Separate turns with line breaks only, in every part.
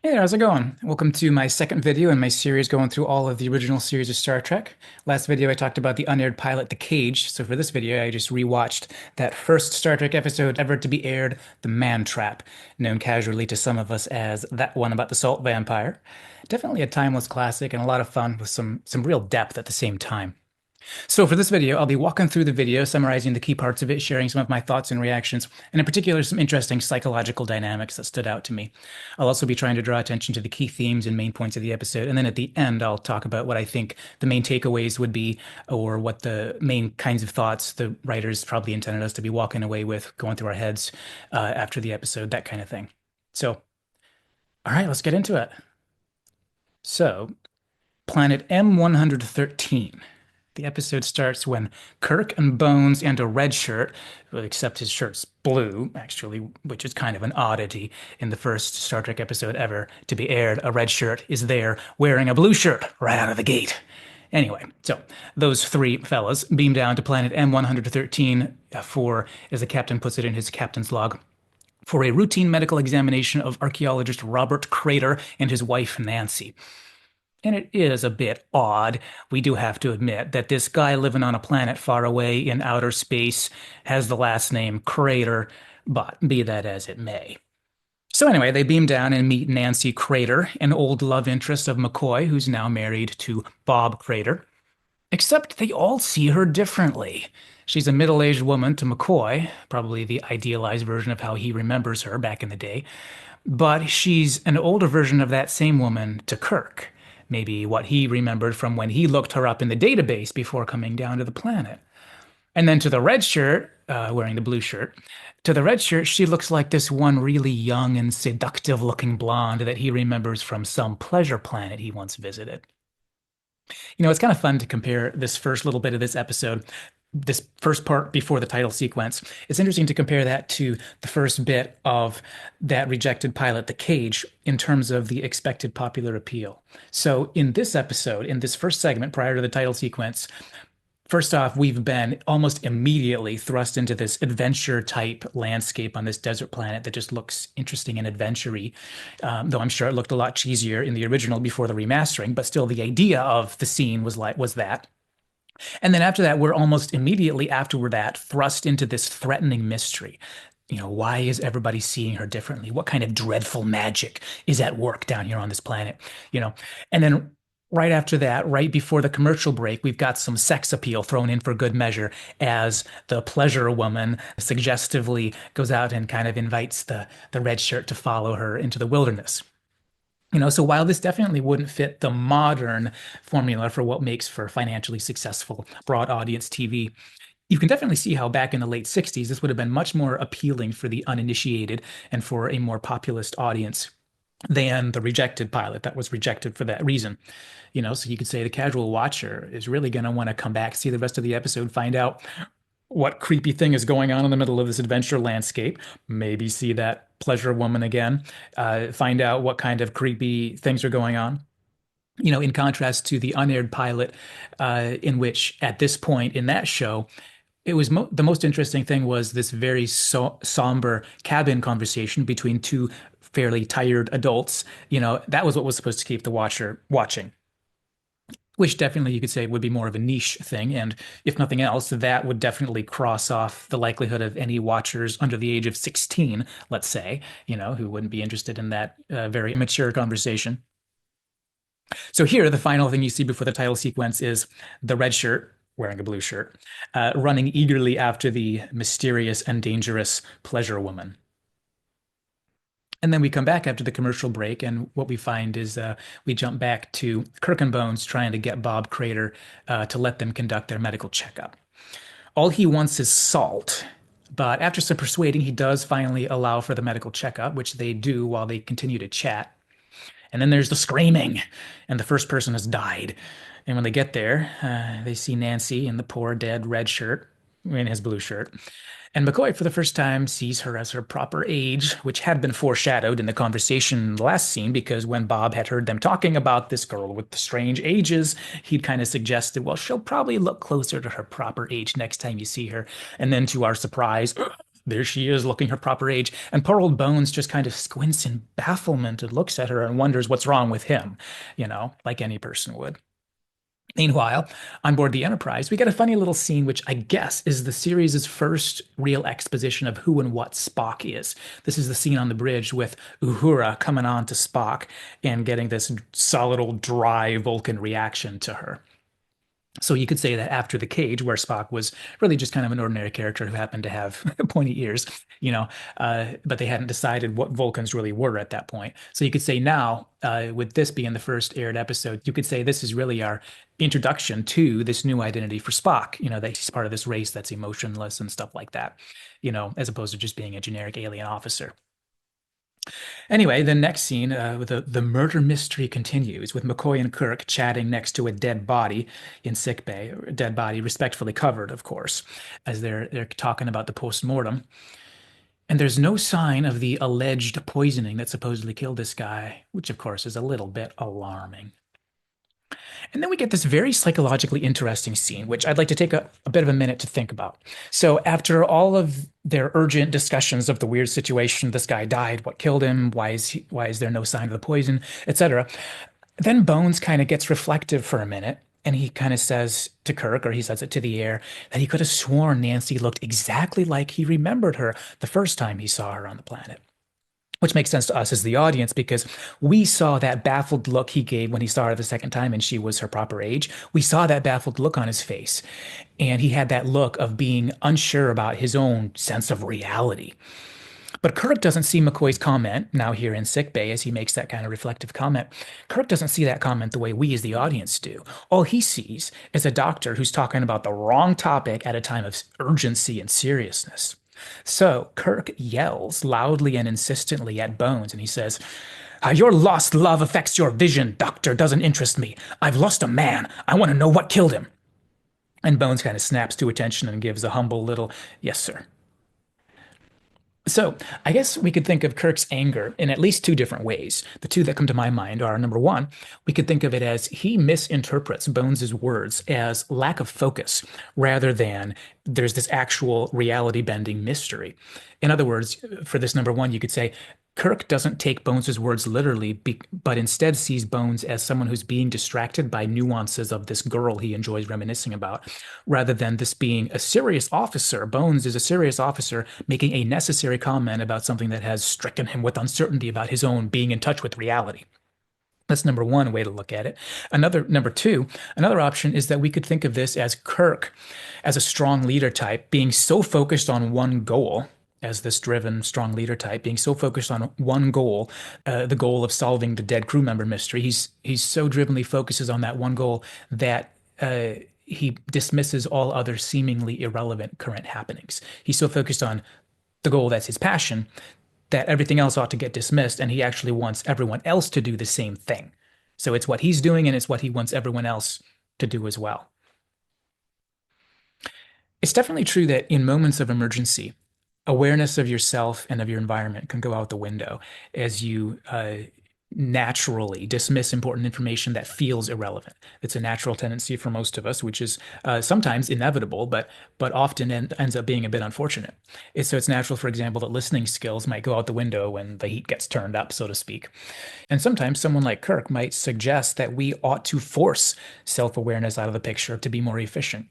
Hey there, how's it going? Welcome to my second video in my series going through all of the original series of Star Trek. Last video I talked about the unaired pilot, The Cage, so for this video I just rewatched that first Star Trek episode ever to be aired, The Man Trap, known casually to some of us as that one about the salt vampire. Definitely a timeless classic and a lot of fun with some real depth at the same time. So for this video, I'll be walking through the video, summarizing the key parts of it, sharing some of my thoughts and reactions, and in particular, some interesting psychological dynamics that stood out to me. I'll also be trying to draw attention to the key themes and main points of the episode, and then at the end, I'll talk about what I think the main takeaways would be, or what the main kinds of thoughts the writers probably intended us to be walking away with, going through our heads after the episode, that kind of thing. So, all right, let's get into it. So, Planet M113. The episode starts when Kirk and Bones and a red shirt, well, except his shirt's blue, actually, which is kind of an oddity in the first Star Trek episode ever to be aired. A red shirt is there wearing a blue shirt right out of the gate. Anyway, so those three fellas beam down to planet M113 for, as the captain puts it in his captain's log, for a routine medical examination of archaeologist Robert Crater and his wife Nancy. And it is a bit odd, we do have to admit, that this guy living on a planet far away in outer space has the last name Crater, but be that as it may. So anyway, they beam down and meet Nancy Crater, an old love interest of McCoy, who's now married to Bob Crater. Except they all see her differently. She's a middle-aged woman to McCoy, probably the idealized version of how he remembers her back in the day, but she's an older version of that same woman to Kirk. Maybe what he remembered from when he looked her up in the database before coming down to the planet. And then to the red shirt, wearing the blue shirt, to the red shirt, she looks like this one really young and seductive looking blonde that he remembers from some pleasure planet he once visited. You know, it's kind of fun to compare this first little bit of this episode, this first part before the title sequence. It's interesting to compare that to the first bit of that rejected pilot, The Cage, in terms of the expected popular appeal. So in this episode, in this first segment prior to the title sequence, first off, we've been almost immediately thrust into this adventure type landscape on this desert planet that just looks interesting and adventure-y. Though I'm sure it looked a lot cheesier in the original before the remastering, but still the idea of the scene was that. And then after that, we're almost immediately after that thrust into this threatening mystery. You know, why is everybody seeing her differently? What kind of dreadful magic is at work down here on this planet? You know, and then right after that, right before the commercial break, we've got some sex appeal thrown in for good measure as the pleasure woman suggestively goes out and kind of invites the red shirt to follow her into the wilderness. You know, so while this definitely wouldn't fit the modern formula for what makes for financially successful broad audience TV, you can definitely see how back in the late 60s, this would have been much more appealing for the uninitiated and for a more populist audience than the rejected pilot that was rejected for that reason. You know, so you could say the casual watcher is really going to want to come back, see the rest of the episode, find out what creepy thing is going on in the middle of this adventure landscape, maybe see that pleasure woman again, find out what kind of creepy things are going on. You know, in contrast to the unaired pilot, in which at this point in that show, it was the most interesting thing was this very somber cabin conversation between two fairly tired adults. You know, that was what was supposed to keep the watcher watching, which definitely you could say would be more of a niche thing. And if nothing else, that would definitely cross off the likelihood of any watchers under the age of 16, let's say, you know, who wouldn't be interested in that very mature conversation. So here, the final thing you see before the title sequence is the red shirt wearing a blue shirt, running eagerly after the mysterious and dangerous pleasure woman. And then we come back after the commercial break, and what we find is we jump back to Kirk and Bones trying to get Bob Crater to let them conduct their medical checkup. All he wants is salt, but after some persuading, he does finally allow for the medical checkup, which they do while they continue to chat. And then there's the screaming, and the first person has died. And when they get there, they see Nancy in the poor dead red shirt, in his blue shirt. And McCoy, for the first time, sees her as her proper age, which had been foreshadowed in the conversation in the last scene, because when Bob had heard them talking about this girl with the strange ages, he'd kind of suggested, well, she'll probably look closer to her proper age next time you see her. And then to our surprise, there she is looking her proper age. And poor old Bones just kind of squints in bafflement and looks at her and wonders what's wrong with him, like any person would. Meanwhile, on board the Enterprise, we get a funny little scene, which I guess is the series' first real exposition of who and what Spock is. This is the scene on the bridge with Uhura coming on to Spock and getting this solid old dry Vulcan reaction to her. So you could say that after the cage, where Spock was really just kind of an ordinary character who happened to have pointy ears, but they hadn't decided what Vulcans really were at that point. So you could say now, with this being the first aired episode, you could say this is really our introduction to this new identity for Spock, that he's part of this race that's emotionless and stuff like that, as opposed to just being a generic alien officer. Anyway, the next scene, the murder mystery continues with McCoy and Kirk chatting next to a dead body in sickbay, a dead body respectfully covered, of course, as they're talking about the post-mortem. And there's no sign of the alleged poisoning that supposedly killed this guy, which of course is a little bit alarming. And then we get this very psychologically interesting scene, which I'd like to take a bit of a minute to think about. So, after all of their urgent discussions of the weird situation, this guy died, what killed him, why is there no sign of the poison, etc., then Bones kind of gets reflective for a minute. And he kind of says to Kirk, or he says it to the air, that he could have sworn Nancy looked exactly like he remembered her the first time he saw her on the planet. Which makes sense to us as the audience because we saw that baffled look he gave when he saw her the second time and she was her proper age. We saw that baffled look on his face. And he had that look of being unsure about his own sense of reality. But Kirk doesn't see McCoy's comment now here in sickbay as he makes that kind of reflective comment. Kirk doesn't see that comment the way we as the audience do. All he sees is a doctor who's talking about the wrong topic at a time of urgency and seriousness. So Kirk yells loudly and insistently at Bones, and he says, Your lost love affects your vision, Doctor. Doesn't interest me. I've lost a man. I want to know what killed him. And Bones kind of snaps to attention and gives a humble little, Yes, sir. So I guess we could think of Kirk's anger in at least two different ways. The two that come to my mind are number one, we could think of it as he misinterprets Bones's words as lack of focus rather than there's this actual reality bending mystery. In other words, for this number one, you could say Kirk doesn't take Bones's words literally, but instead sees Bones as someone who's being distracted by nuances of this girl he enjoys reminiscing about, rather than this being a serious officer. Bones is a serious officer making a necessary comment about something that has stricken him with uncertainty about his own being in touch with reality. That's number one way to look at it. Number two, another option is that we could think of this as Kirk as a strong leader type being so focused on one goal as this driven, strong leader type, being so focused on one goal, the goal of solving the dead crew member mystery. He's so drivenly focuses on that one goal that he dismisses all other seemingly irrelevant current happenings. He's so focused on the goal that's his passion that everything else ought to get dismissed, and he actually wants everyone else to do the same thing. So it's what he's doing, and it's what he wants everyone else to do as well. It's definitely true that in moments of emergency, awareness of yourself and of your environment can go out the window as you naturally dismiss important information that feels irrelevant. It's a natural tendency for most of us, which is sometimes inevitable, but often ends up being a bit unfortunate. So it's natural, for example, that listening skills might go out the window when the heat gets turned up, so to speak. And sometimes someone like Kirk might suggest that we ought to force self-awareness out of the picture to be more efficient.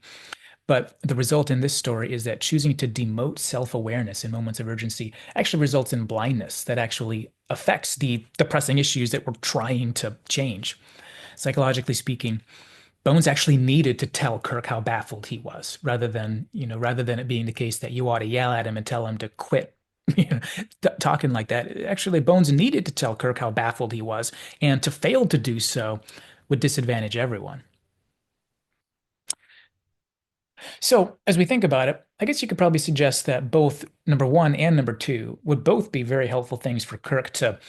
But the result in this story is that choosing to demote self-awareness in moments of urgency actually results in blindness that actually affects the pressing issues that we're trying to change. Psychologically speaking, Bones actually needed to tell Kirk how baffled he was, rather than it being the case that you ought to yell at him and tell him to quit talking like that. Actually, Bones needed to tell Kirk how baffled he was, and to fail to do so would disadvantage everyone. So, as we think about it, I guess you could probably suggest that both number one and number two would both be very helpful things for Kirk to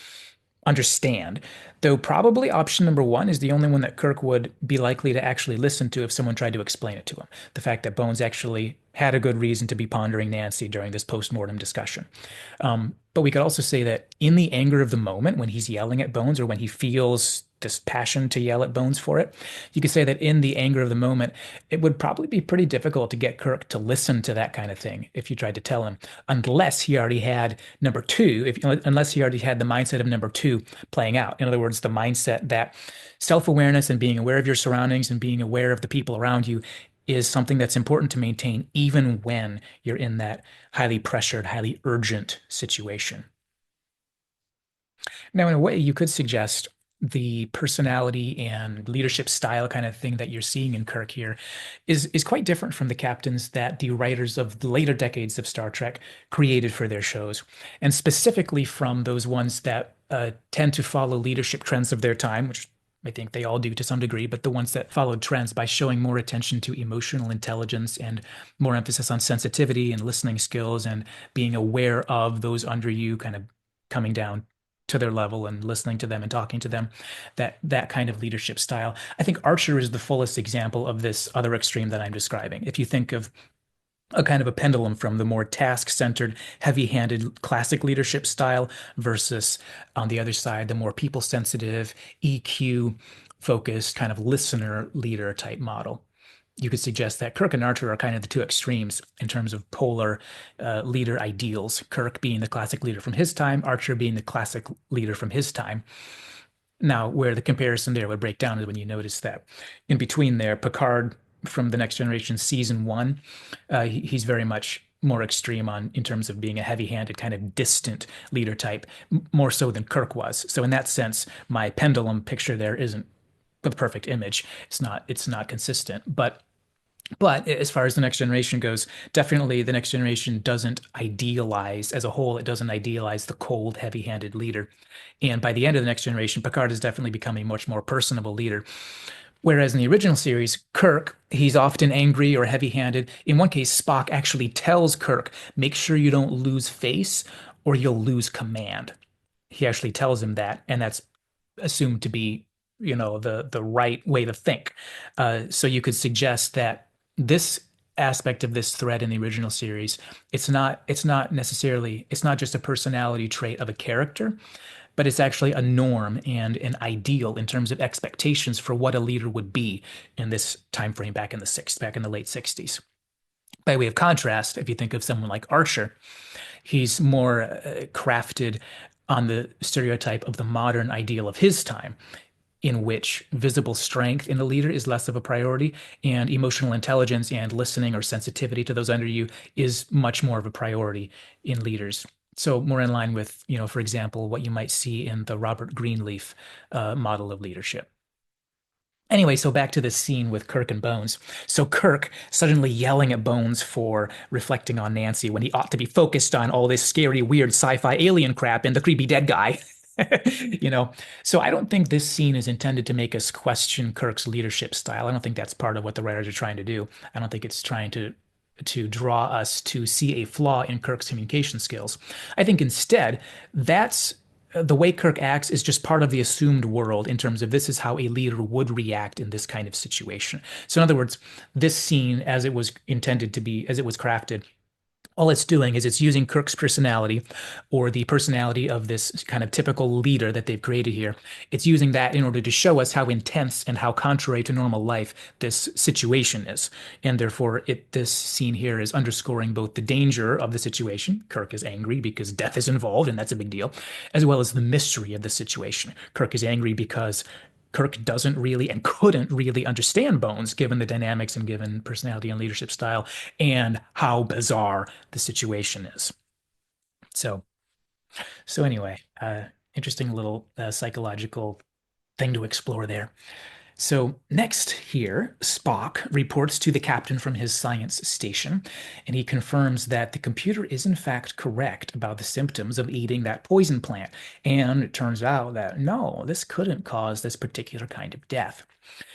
understand, though probably option number one is the only one that Kirk would be likely to actually listen to if someone tried to explain it to him. The fact that Bones actually had a good reason to be pondering Nancy during this post-mortem discussion. But we could also say that in the anger of the moment, when he's yelling at Bones or when he feels this passion to yell at Bones for it, you could say that in the anger of the moment, it would probably be pretty difficult to get Kirk to listen to that kind of thing if you tried to tell him, unless he already had number two, unless he already had the mindset of number two playing out. In other words, the mindset that self-awareness and being aware of your surroundings and being aware of the people around you is something that's important to maintain even when you're in that highly pressured, highly urgent situation. Now, in a way, you could suggest the personality and leadership style kind of thing that you're seeing in Kirk here is quite different from the captains that the writers of the later decades of Star Trek created for their shows, and specifically from those ones that tend to follow leadership trends of their time, which I think they all do to some degree, but the ones that followed trends by showing more attention to emotional intelligence and more emphasis on sensitivity and listening skills and being aware of those under you, kind of coming down to their level and listening to them and talking to them, that kind of leadership style. I think Archer is the fullest example of this other extreme that I'm describing. If you think of a kind of a pendulum from the more task-centered, heavy-handed classic leadership style versus on the other side, the more people-sensitive, EQ focused kind of listener leader type model. You could suggest that Kirk and Archer are kind of the two extremes in terms of polar leader ideals. Kirk being the classic leader from his time, Archer being the classic leader from his time. Now, where the comparison there would break down is when you notice that in between there, Picard from the Next Generation season one, he's very much more extreme on in terms of being a heavy-handed, kind of distant leader type, more so than Kirk was. So in that sense, my pendulum picture there isn't the perfect image. It's not consistent. But as far as the next generation goes, definitely the next generation doesn't idealize as a whole. It doesn't idealize the cold, heavy-handed leader. And by the end of the next generation, Picard is definitely becoming a much more personable leader. Whereas in the original series, Kirk, he's often angry or heavy-handed. In one case, Spock actually tells Kirk, make sure you don't lose face or you'll lose command. He actually tells him that, and that's assumed to be, the right way to think. So you could suggest that this aspect of this thread in the original series, it's not just a personality trait of a character, but it's actually a norm and an ideal in terms of expectations for what a leader would be in this time frame back in the late 60s. By way of contrast, if you think of someone like Archer, he's more crafted on the stereotype of the modern ideal of his time, in which visible strength in the leader is less of a priority, and emotional intelligence and listening or sensitivity to those under you is much more of a priority in leaders. So more in line with, for example, what you might see in the Robert Greenleaf model of leadership. Anyway, so back to this scene with Kirk and Bones. So Kirk suddenly yelling at Bones for reflecting on Nancy when he ought to be focused on all this scary, weird sci-fi alien crap and the creepy dead guy. You know, so I don't think this scene is intended to make us question Kirk's leadership style. I don't think that's part of what the writers are trying to do. I don't think it's trying to draw us to see a flaw in Kirk's communication skills. I think instead, that's the way Kirk acts is just part of the assumed world in terms of this is how a leader would react in this kind of situation. So in other words, this scene, as it was intended to be, as it was crafted, all it's doing is it's using Kirk's personality or the personality of this kind of typical leader that they've created here. It's using that in order to show us how intense and how contrary to normal life this situation is. And therefore, this scene here is underscoring both the danger of the situation. Kirk is angry because death is involved, and that's a big deal, as well as the mystery of the situation. Kirk is angry because Kirk doesn't really and couldn't really understand Bones, given the dynamics and given personality and leadership style, and how bizarre the situation is. So, so anyway, interesting little psychological thing to explore there. So next here, Spock reports to the captain from his science station, and he confirms that the computer is in fact correct about the symptoms of eating that poison plant. And it turns out that no, this couldn't cause this particular kind of death.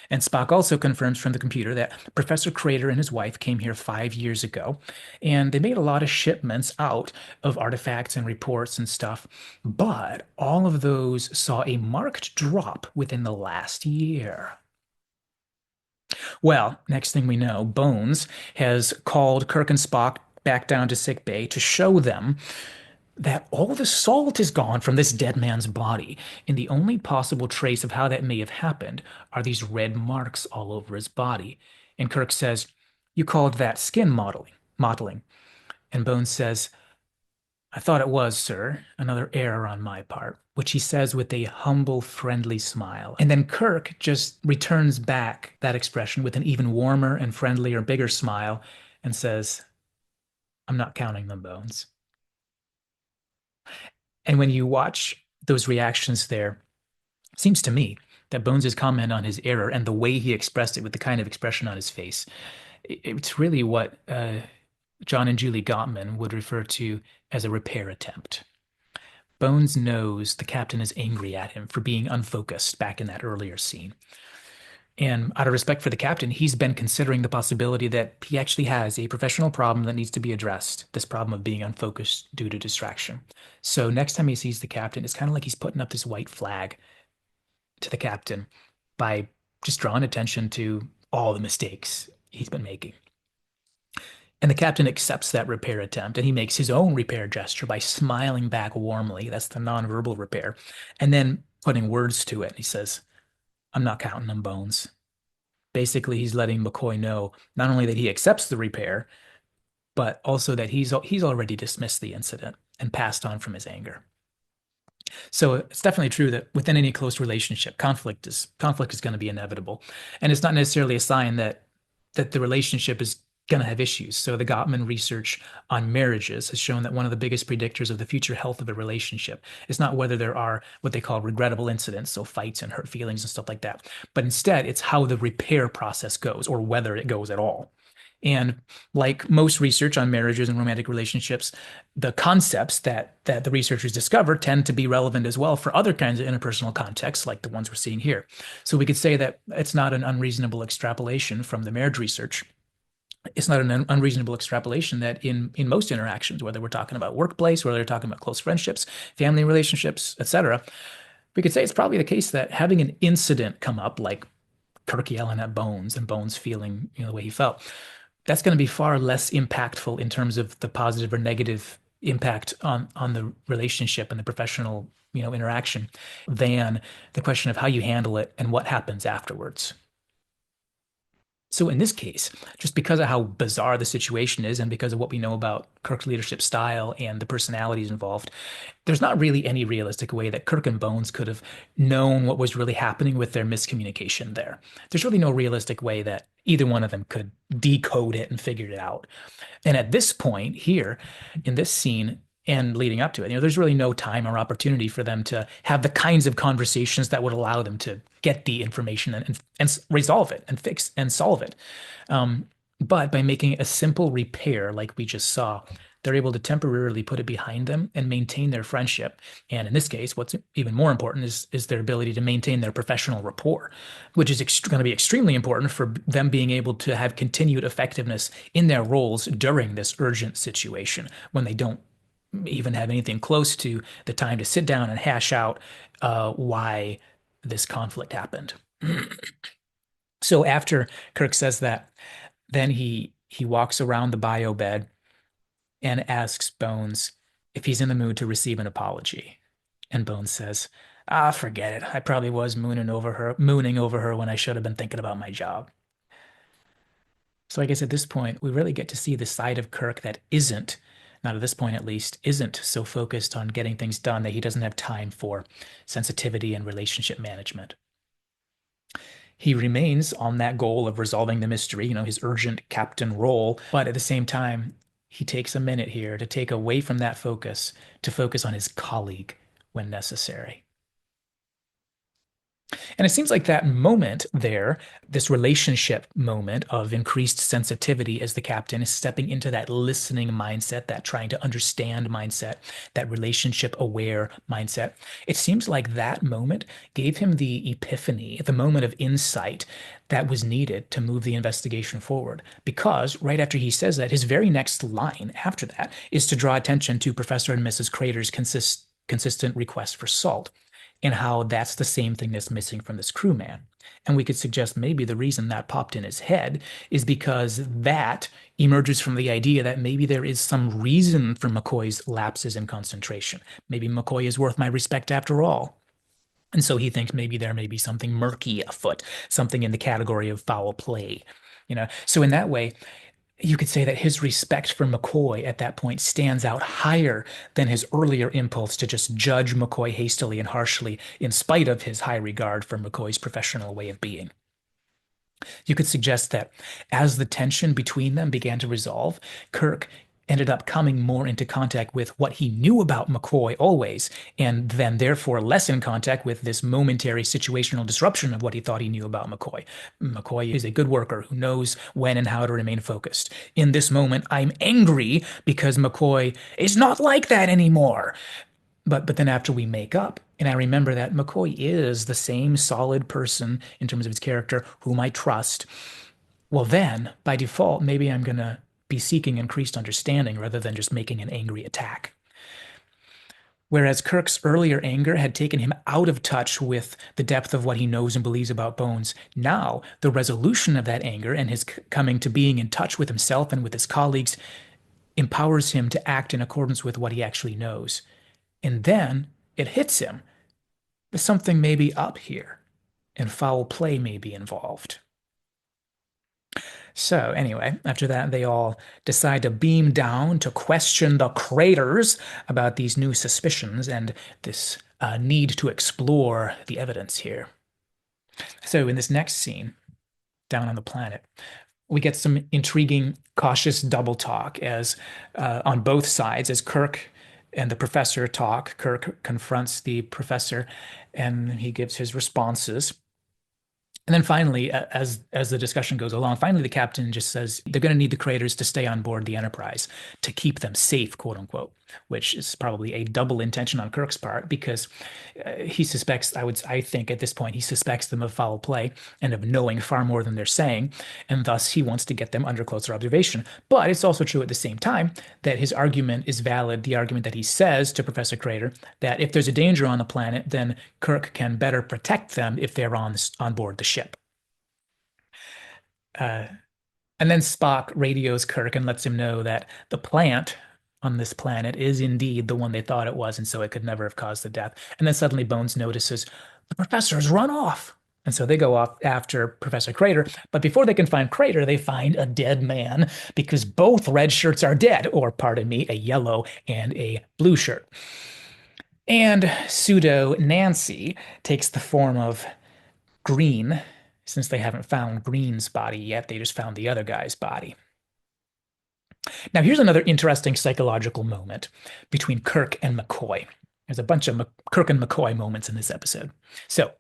And Spock also confirms from the computer that Professor Crater and his wife came here 5 years ago, and they made a lot of shipments out of artifacts and reports and stuff, but all of those saw a marked drop within the last year. Well, next thing we know, Bones has called Kirk and Spock back down to sick bay to show them that all the salt is gone from this dead man's body, and the only possible trace of how that may have happened are these red marks all over his body. And Kirk says, "You called that skin modeling." And Bones says, "I thought it was, sir. Another error on my part," which he says with a humble, friendly smile. And then Kirk just returns back that expression with an even warmer and friendlier, bigger smile and says, "I'm not counting them, Bones." And when you watch those reactions there, it seems to me that Bones's comment on his error and the way he expressed it with the kind of expression on his face, it's really what John and Julie Gottman would refer to as a repair attempt. Bones knows the captain is angry at him for being unfocused back in that earlier scene. And out of respect for the captain, he's been considering the possibility that he actually has a professional problem that needs to be addressed, this problem of being unfocused due to distraction. So next time he sees the captain, it's kind of like he's putting up this white flag to the captain by just drawing attention to all the mistakes he's been making. And the captain accepts that repair attempt and he makes his own repair gesture by smiling back warmly. That's the nonverbal repair. And then putting words to it. He says, "I'm not counting them, Bones." Basically, he's letting McCoy know not only that he accepts the repair, but also that he's already dismissed the incident and passed on from his anger. So it's definitely true that within any close relationship, conflict is going to be inevitable, and it's not necessarily a sign that the relationship is going to have issues. So the Gottman research on marriages has shown that one of the biggest predictors of the future health of a relationship is not whether there are what they call regrettable incidents, so fights and hurt feelings and stuff like that, but instead it's how the repair process goes or whether it goes at all. And like most research on marriages and romantic relationships, the concepts that the researchers discover tend to be relevant as well for other kinds of interpersonal contexts, like the ones we're seeing here. So we could say that it's not an unreasonable extrapolation from the marriage research. It's not an unreasonable extrapolation that in most interactions, whether we're talking about workplace, whether we're talking about close friendships, family relationships, etc., we could say it's probably the case that having an incident come up, like Kirk yelling at Bones and Bones feeling, the way he felt, that's going to be far less impactful in terms of the positive or negative impact on the relationship and the professional, interaction than the question of how you handle it and what happens afterwards. So in this case, just because of how bizarre the situation is and because of what we know about Kirk's leadership style and the personalities involved, there's not really any realistic way that Kirk and Bones could have known what was really happening with their miscommunication there. There's really no realistic way that either one of them could decode it and figure it out. And at this point here in this scene and leading up to it, there's really no time or opportunity for them to have the kinds of conversations that would allow them to get the information and resolve it and fix and solve it. But by making a simple repair like we just saw, they're able to temporarily put it behind them and maintain their friendship. And in this case, what's even more important is their ability to maintain their professional rapport, which is going to be extremely important for them being able to have continued effectiveness in their roles during this urgent situation when they don't even have anything close to the time to sit down and hash out why this conflict happened. So after Kirk says that, then he walks around the bio bed and asks Bones if he's in the mood to receive an apology. And Bones says, "Ah, forget it. I probably was mooning over her when I should have been thinking about my job." So I guess at this point, we really get to see the side of Kirk that isn't, not at this point at least, isn't so focused on getting things done that he doesn't have time for sensitivity and relationship management. He remains on that goal of resolving the mystery, his urgent captain role, but at the same time, he takes a minute here to take away from that focus to focus on his colleague when necessary. And it seems like that moment there, this relationship moment of increased sensitivity as the captain is stepping into that listening mindset, that trying to understand mindset, that relationship aware mindset. It seems like that moment gave him the epiphany, the moment of insight that was needed to move the investigation forward. Because right after he says that, his very next line after that is to draw attention to Professor and Mrs. Crater's consistent request for salt and how that's the same thing that's missing from this crewman. And we could suggest maybe the reason that popped in his head is because that emerges from the idea that maybe there is some reason for McCoy's lapses in concentration. Maybe McCoy is worth my respect after all. And so he thinks maybe there may be something murky afoot, something in the category of foul play. So in that way, you could say that his respect for McCoy at that point stands out higher than his earlier impulse to just judge McCoy hastily and harshly in spite of his high regard for McCoy's professional way of being. You could suggest that as the tension between them began to resolve, Kirk ended up coming more into contact with what he knew about McCoy always, and then therefore less in contact with this momentary situational disruption of what he thought he knew about McCoy. McCoy is a good worker who knows when and how to remain focused. In this moment, I'm angry because McCoy is not like that anymore. But then after we make up, and I remember that McCoy is the same solid person in terms of his character whom I trust, well then, by default, maybe I'm going to be seeking increased understanding rather than just making an angry attack. Whereas Kirk's earlier anger had taken him out of touch with the depth of what he knows and believes about Bones, now the resolution of that anger and his coming to being in touch with himself and with his colleagues empowers him to act in accordance with what he actually knows. And then it hits him. There's something maybe up here, and foul play may be involved. So anyway, after that, they all decide to beam down to question the Craters about these new suspicions and this need to explore the evidence here. So in this next scene, down on the planet, we get some intriguing, cautious double talk as on both sides, as Kirk and the professor talk. Kirk confronts the professor and he gives his responses. And then finally, as the discussion goes along, finally the captain just says they're going to need the Craters to stay on board the Enterprise to keep them safe, quote unquote, which is probably a double intention on Kirk's part because he suspects, I think at this point, he suspects them of foul play and of knowing far more than they're saying, and thus he wants to get them under closer observation. But it's also true at the same time that his argument is valid, the argument that he says to Professor Crater, that if there's a danger on the planet, then Kirk can better protect them if they're on board the ship. And then Spock radios Kirk and lets him know that the plant on this planet is indeed the one they thought it was, and so it could never have caused the death. And then suddenly Bones notices the professor's run off. And so they go off after Professor Crater. But before they can find Crater, they find a dead man because both red shirts are dead, or pardon me, a yellow and a blue shirt. And pseudo Nancy takes the form of Greene. Since they haven't found Greene's body yet, they just found the other guy's body. Now, here's another interesting psychological moment between Kirk and McCoy. There's a bunch of Kirk and McCoy moments in this episode. So,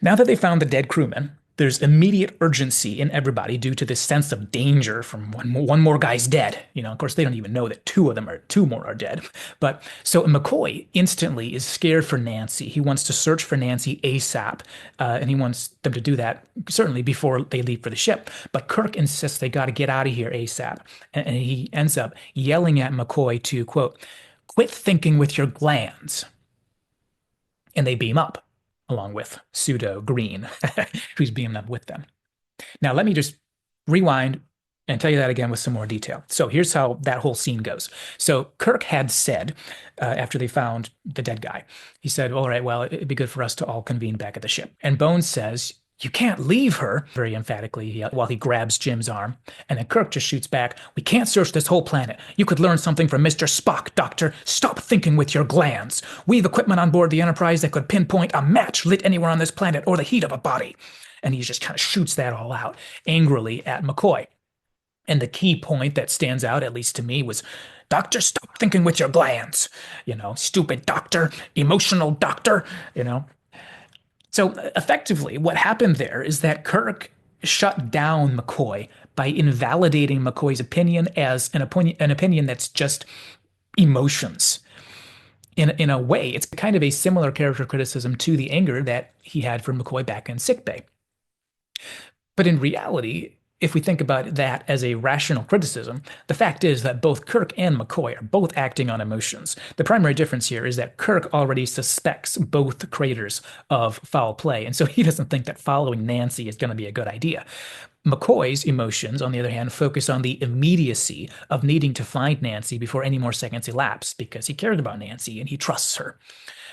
now that they found the dead crewman, there's immediate urgency in everybody due to this sense of danger from one more guy's dead. Of course, they don't even know that two more are dead. But so McCoy instantly is scared for Nancy. He wants to search for Nancy ASAP, and he wants them to do that certainly before they leave for the ship. But Kirk insists they got to get out of here ASAP, and he ends up yelling at McCoy to, quote, "Quit thinking with your glands." And they beam up, along with Pseudo-Greene, who's beamed up with them. Now, let me just rewind and tell you that again with some more detail. So here's how that whole scene goes. So Kirk had said, after they found the dead guy, he said, all right, well, it'd be good for us to all convene back at the ship. And Bones says, you can't leave her, very emphatically, while he grabs Jim's arm. And then Kirk just shoots back, we can't search this whole planet. You could learn something from Mr. Spock, Doctor. Stop thinking with your glands. We have equipment on board the Enterprise that could pinpoint a match lit anywhere on this planet or the heat of a body. And he just kind of shoots that all out angrily at McCoy. And the key point that stands out, at least to me, was, Doctor, stop thinking with your glands. Stupid doctor, emotional doctor, So effectively, what happened there is that Kirk shut down McCoy by invalidating McCoy's opinion as an opinion that's just emotions. In a way, it's kind of a similar character criticism to the anger that he had for McCoy back in sickbay. But in reality, if we think about that as a rational criticism, the fact is that both Kirk and McCoy are both acting on emotions. The primary difference here is that Kirk already suspects both Craters of foul play, and so he doesn't think that following Nancy is going to be a good idea. McCoy's emotions, on the other hand, focus on the immediacy of needing to find Nancy before any more seconds elapse because he cares about Nancy and he trusts her.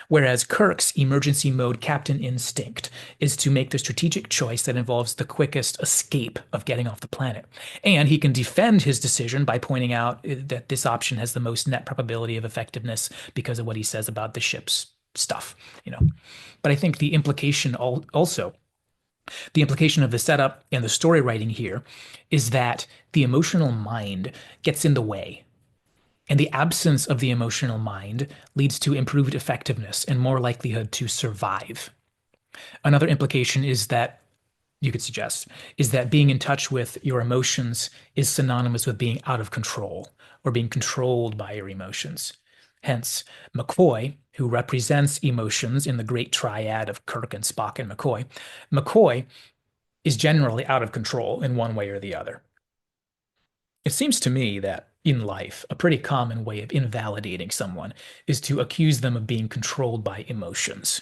Whereas Kirk's emergency mode captain instinct is to make the strategic choice that involves the quickest escape of getting off the planet. And he can defend his decision by pointing out that this option has the most net probability of effectiveness because of what he says about the ship's stuff, you know. But I think the implication also, the implication of the setup and the story writing here is that the emotional mind gets in the way, and the absence of the emotional mind leads to improved effectiveness and more likelihood to survive. Another implication is that you could suggest is that being in touch with your emotions is synonymous with being out of control or being controlled by your emotions. Hence, McCoy, who represents emotions in the great triad of Kirk and Spock and McCoy is generally out of control in one way or the other. It seems to me that in life, a pretty common way of invalidating someone is to accuse them of being controlled by emotions.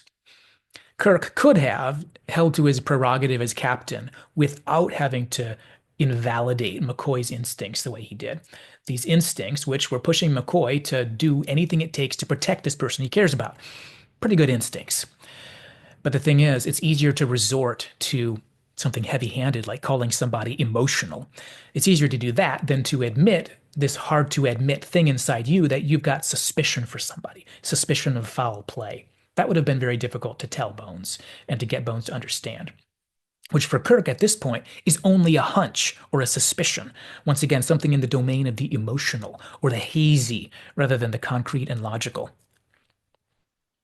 Kirk could have held to his prerogative as captain without having to invalidate McCoy's instincts the way he did. These instincts, which were pushing McCoy to do anything it takes to protect this person he cares about. Pretty good instincts. But the thing is, it's easier to resort to something heavy-handed like calling somebody emotional. It's easier to do that than to admit this hard to admit thing inside you that you've got suspicion for somebody, suspicion of foul play. That would have been very difficult to tell Bones and to get Bones to understand, which for Kirk at this point is only a hunch or a suspicion. Once again, something in the domain of the emotional or the hazy rather than the concrete and logical.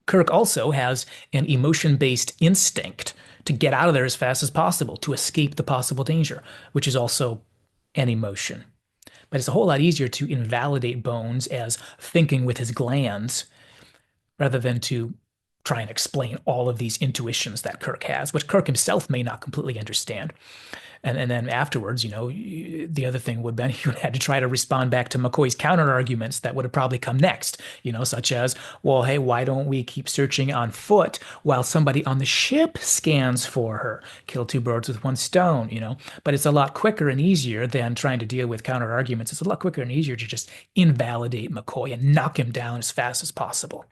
Kirk also has an emotion-based instinct to get out of there as fast as possible, to escape the possible danger, which is also an emotion. But it's a whole lot easier to invalidate Bones as thinking with his glands rather than to try and explain all of these intuitions that Kirk has, which Kirk himself may not completely understand. And then afterwards, the other thing would be you had to try to respond back to McCoy's counter arguments that would have probably come next, such as, well, hey, why don't we keep searching on foot while somebody on the ship scans for her? Kill two birds with one stone. But it's a lot quicker and easier than trying to deal with counter arguments. It's a lot quicker and easier to just invalidate McCoy and knock him down as fast as possible.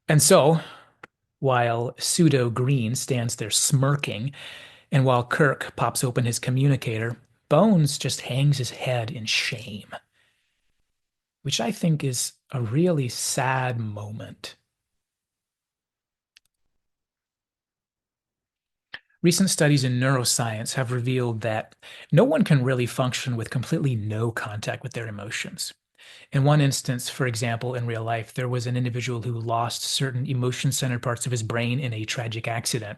And so, while Pseudo-Greene stands there smirking, and while Kirk pops open his communicator, Bones just hangs his head in shame, which I think is a really sad moment. Recent studies in neuroscience have revealed that no one can really function with completely no contact with their emotions. In one instance, for example, in real life, there was an individual who lost certain emotion-centered parts of his brain in a tragic accident.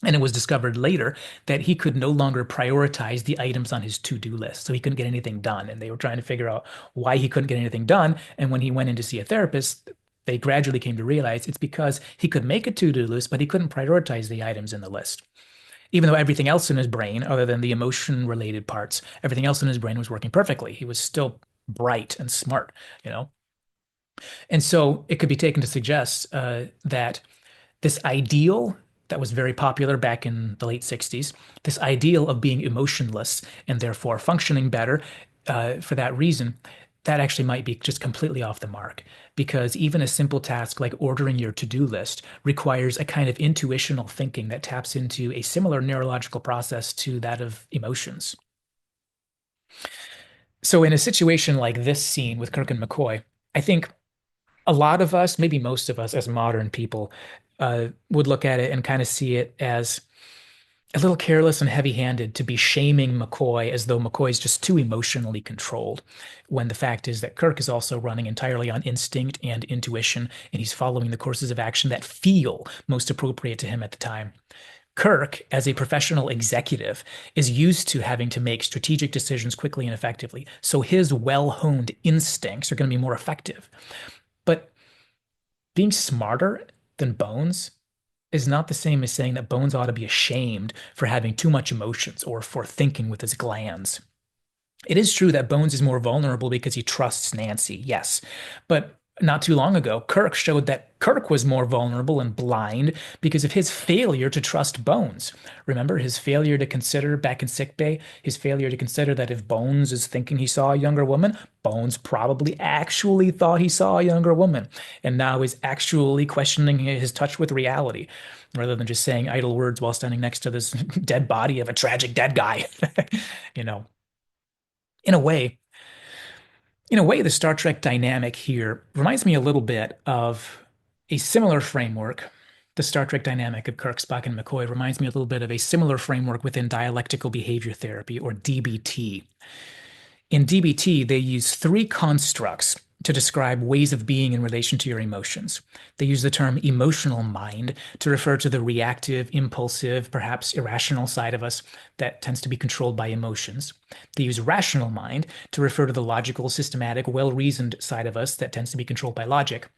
And it was discovered later that he could no longer prioritize the items on his to-do list. So he couldn't get anything done. And they were trying to figure out why he couldn't get anything done. And when he went in to see a therapist, they gradually came to realize it's because he could make a to-do list, but he couldn't prioritize the items in the list. Even though everything else in his brain, other than the emotion-related parts, everything else in his brain was working perfectly. He was still bright and smart. And so it could be taken to suggest that this ideal that was very popular back in the late 60s, this ideal of being emotionless and therefore functioning better for that reason, that actually might be just completely off the mark, because even a simple task like ordering your to-do list requires a kind of intuitional thinking that taps into a similar neurological process to that of emotions. So in a situation like this scene with Kirk and McCoy, I think a lot of us, maybe most of us as modern people, would look at it and kind of see it as a little careless and heavy-handed to be shaming McCoy as though McCoy is just too emotionally controlled, when the fact is that Kirk is also running entirely on instinct and intuition, and he's following the courses of action that feel most appropriate to him at the time. Kirk, as a professional executive, is used to having to make strategic decisions quickly and effectively, so his well-honed instincts are going to be more effective. But being smarter than Bones is not the same as saying that Bones ought to be ashamed for having too much emotions or for thinking with his glands. It is true that Bones is more vulnerable because he trusts Nancy, yes. But not too long ago, Kirk showed that Kirk was more vulnerable and blind because of his failure to trust Bones. Remember his failure to consider back in sickbay, his failure to consider that if Bones is thinking he saw a younger woman, Bones probably actually thought he saw a younger woman, and now is actually questioning his touch with reality rather than just saying idle words while standing next to this dead body of a tragic dead guy. You know, in a way, the Star Trek dynamic here reminds me a little bit of a similar framework. The Star Trek dynamic of Kirk, Spock, and McCoy reminds me a little bit of a similar framework within dialectical behavior therapy, or DBT. In DBT, they use three constructs to describe ways of being in relation to your emotions. They use the term emotional mind to refer to the reactive, impulsive, perhaps irrational side of us that tends to be controlled by emotions. They use rational mind to refer to the logical, systematic, well-reasoned side of us that tends to be controlled by logic.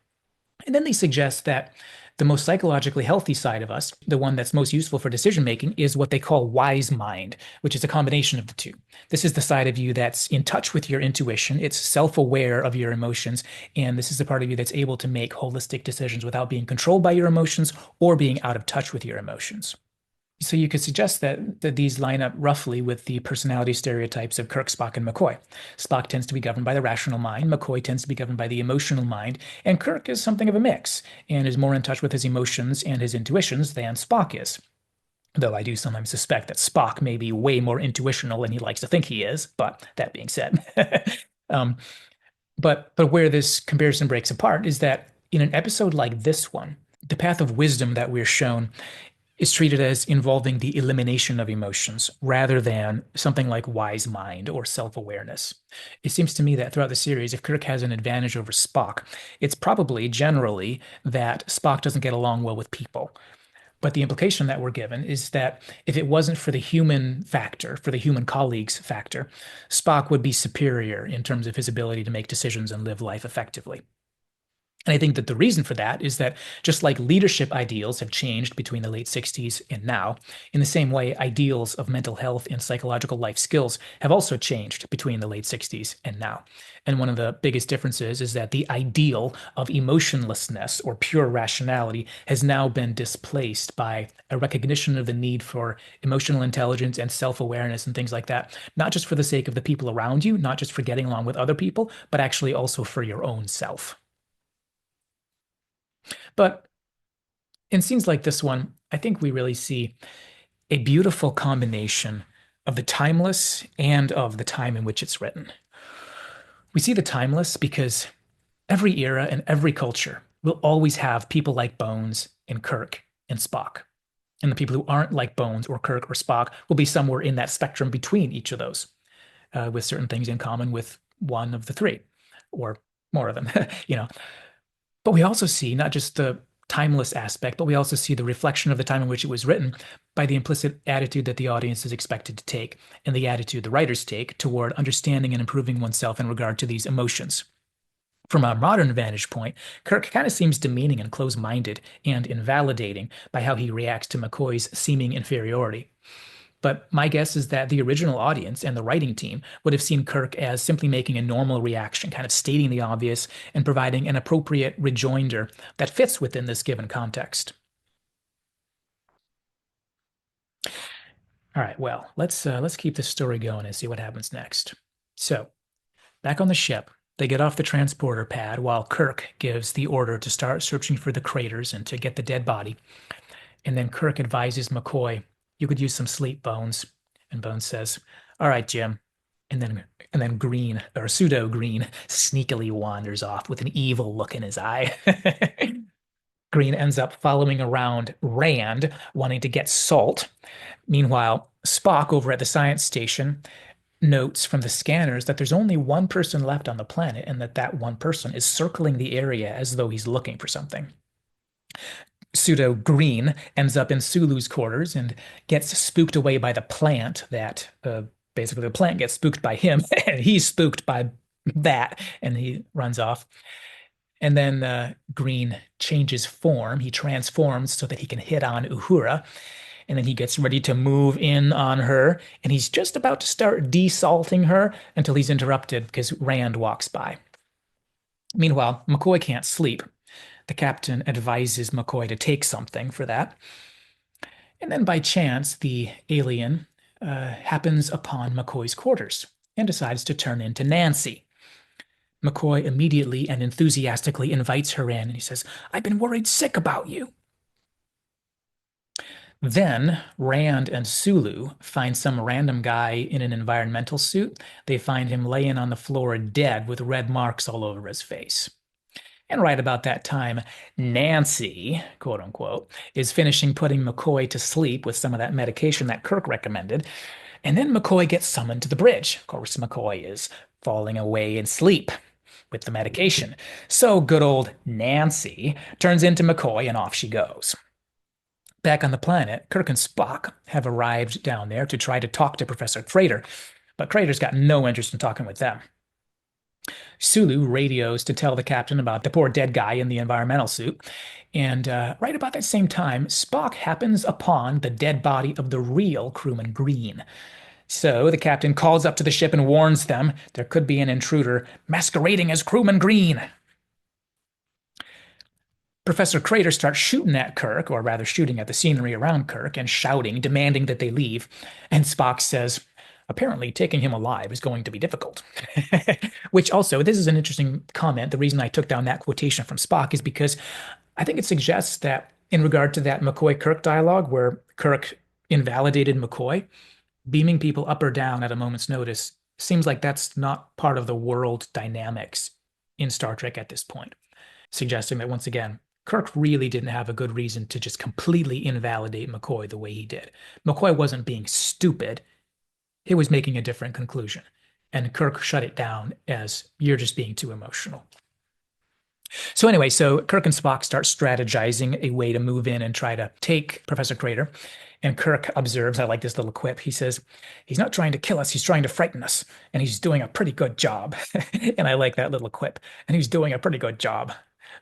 And then they suggest that the most psychologically healthy side of us, the one that's most useful for decision making, is what they call wise mind, which is a combination of the two. This is the side of you that's in touch with your intuition, it's self aware of your emotions, and this is the part of you that's able to make holistic decisions without being controlled by your emotions or being out of touch with your emotions. So you could suggest that these line up roughly with the personality stereotypes of Kirk, Spock, and McCoy. Spock tends to be governed by the rational mind, McCoy tends to be governed by the emotional mind, and Kirk is something of a mix and is more in touch with his emotions and his intuitions than Spock is. Though I do sometimes suspect that Spock may be way more intuitional than he likes to think he is, but that being said. um, but where this comparison breaks apart is that in an episode like this one, the path of wisdom that we're shown is treated as involving the elimination of emotions rather than something like wise mind or self-awareness. It seems to me that throughout the series, if Kirk has an advantage over Spock, it's probably generally that Spock doesn't get along well with people. But the implication that we're given is that if it wasn't for the human factor, for the human colleagues factor, Spock would be superior in terms of his ability to make decisions and live life effectively. And I think that the reason for that is that just like leadership ideals have changed between the late 60s and now, in the same way, ideals of mental health and psychological life skills have also changed between the late 60s and now. And one of the biggest differences is that the ideal of emotionlessness or pure rationality has now been displaced by a recognition of the need for emotional intelligence and self-awareness and things like that, not just for the sake of the people around you, not just for getting along with other people, but actually also for your own self. But in scenes like this one, I think we really see a beautiful combination of the timeless and of the time in which it's written. We see the timeless because every era and every culture will always have people like Bones and Kirk and Spock. And the people who aren't like Bones or Kirk or Spock will be somewhere in that spectrum between each of those, with certain things in common with one of the three or more of them, you know. But we also see not just the timeless aspect, but we also see the reflection of the time in which it was written by the implicit attitude that the audience is expected to take and the attitude the writers take toward understanding and improving oneself in regard to these emotions. From a modern vantage point, Kirk kind of seems demeaning and close-minded and invalidating by how he reacts to McCoy's seeming inferiority. But my guess is that the original audience and the writing team would have seen Kirk as simply making a normal reaction, kind of stating the obvious and providing an appropriate rejoinder that fits within this given context. All right, well, let's keep this story going and see what happens next. So, back on the ship, they get off the transporter pad while Kirk gives the order to start searching for the craters and to get the dead body. And then Kirk advises McCoy, "You could use some sleep, Bones." And Bones says, "All right, Jim." And then Green or Pseudo-Greene sneakily wanders off with an evil look in his eye. Green ends up following around Rand, wanting to get salt. Meanwhile, Spock over at the science station notes from the scanners that there's only one person left on the planet and that one person is circling the area as though he's looking for something. Pseudo-Greene ends up in Sulu's quarters and gets spooked away by the plant that basically the plant gets spooked by him and he's spooked by that and he runs off. And then Green changes form. He transforms so that he can hit on Uhura. And then he gets ready to move in on her. And he's just about to start desalting her until he's interrupted because Rand walks by. Meanwhile, McCoy can't sleep. The captain advises McCoy to take something for that. And then by chance, the alien happens upon McCoy's quarters and decides to turn into Nancy. McCoy immediately and enthusiastically invites her in, and he says, I've been worried sick about you. Then Rand and Sulu find some random guy in an environmental suit. They find him laying on the floor dead with red marks all over his face. And right about that time, Nancy, quote unquote, is finishing putting McCoy to sleep with some of that medication that Kirk recommended. And then McCoy gets summoned to the bridge. Of course, McCoy is falling away in sleep with the medication. So good old Nancy turns into McCoy and off she goes. Back on the planet, Kirk and Spock have arrived down there to try to talk to Professor Crater, but Crater's got no interest in talking with them. Sulu radios to tell the captain about the poor dead guy in the environmental suit. And right about that same time, Spock happens upon the dead body of the real crewman Green. So the captain calls up to the ship and warns them there could be an intruder masquerading as crewman Green. Professor Crater starts shooting at Kirk, or rather shooting at the scenery around Kirk, and shouting, demanding that they leave. And Spock says, apparently taking him alive is going to be difficult. Which also, this is an interesting comment. The reason I took down that quotation from Spock is because I think it suggests that in regard to that McCoy-Kirk dialogue where Kirk invalidated McCoy, beaming people up or down at a moment's notice seems like that's not part of the world dynamics in Star Trek at this point, suggesting that once again, Kirk really didn't have a good reason to just completely invalidate McCoy the way he did. McCoy wasn't being stupid. He was making a different conclusion. And Kirk shut it down as you're just being too emotional. So anyway, so Kirk and Spock start strategizing a way to move in and try to take Professor Crater. And Kirk observes, I like this little quip. He says, he's not trying to kill us, he's trying to frighten us. And he's doing a pretty good job. And I like that little quip. And he's doing a pretty good job.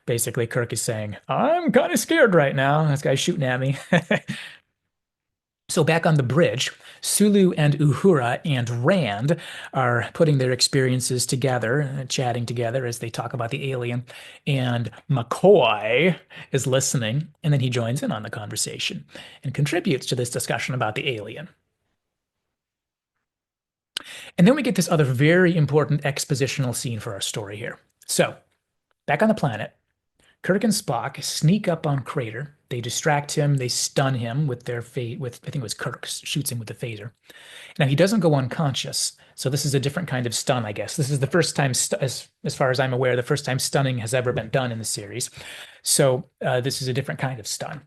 Basically, Kirk is saying, I'm kind of scared right now. This guy's shooting at me. So back on the bridge, Sulu and Uhura and Rand are putting their experiences together, chatting together as they talk about the alien. And McCoy is listening, and then he joins in on the conversation and contributes to this discussion about the alien. And then we get this other very important expositional scene for our story here. So, back on the planet, Kirk and Spock sneak up on Crater. They distract him. They stun him with their with I think it was Kirk shoots him with the phaser. Now he doesn't go unconscious, so this is a different kind of stun, I guess. This is the first time, as far as I'm aware, the first time stunning has ever been done in the series. So this is a different kind of stun.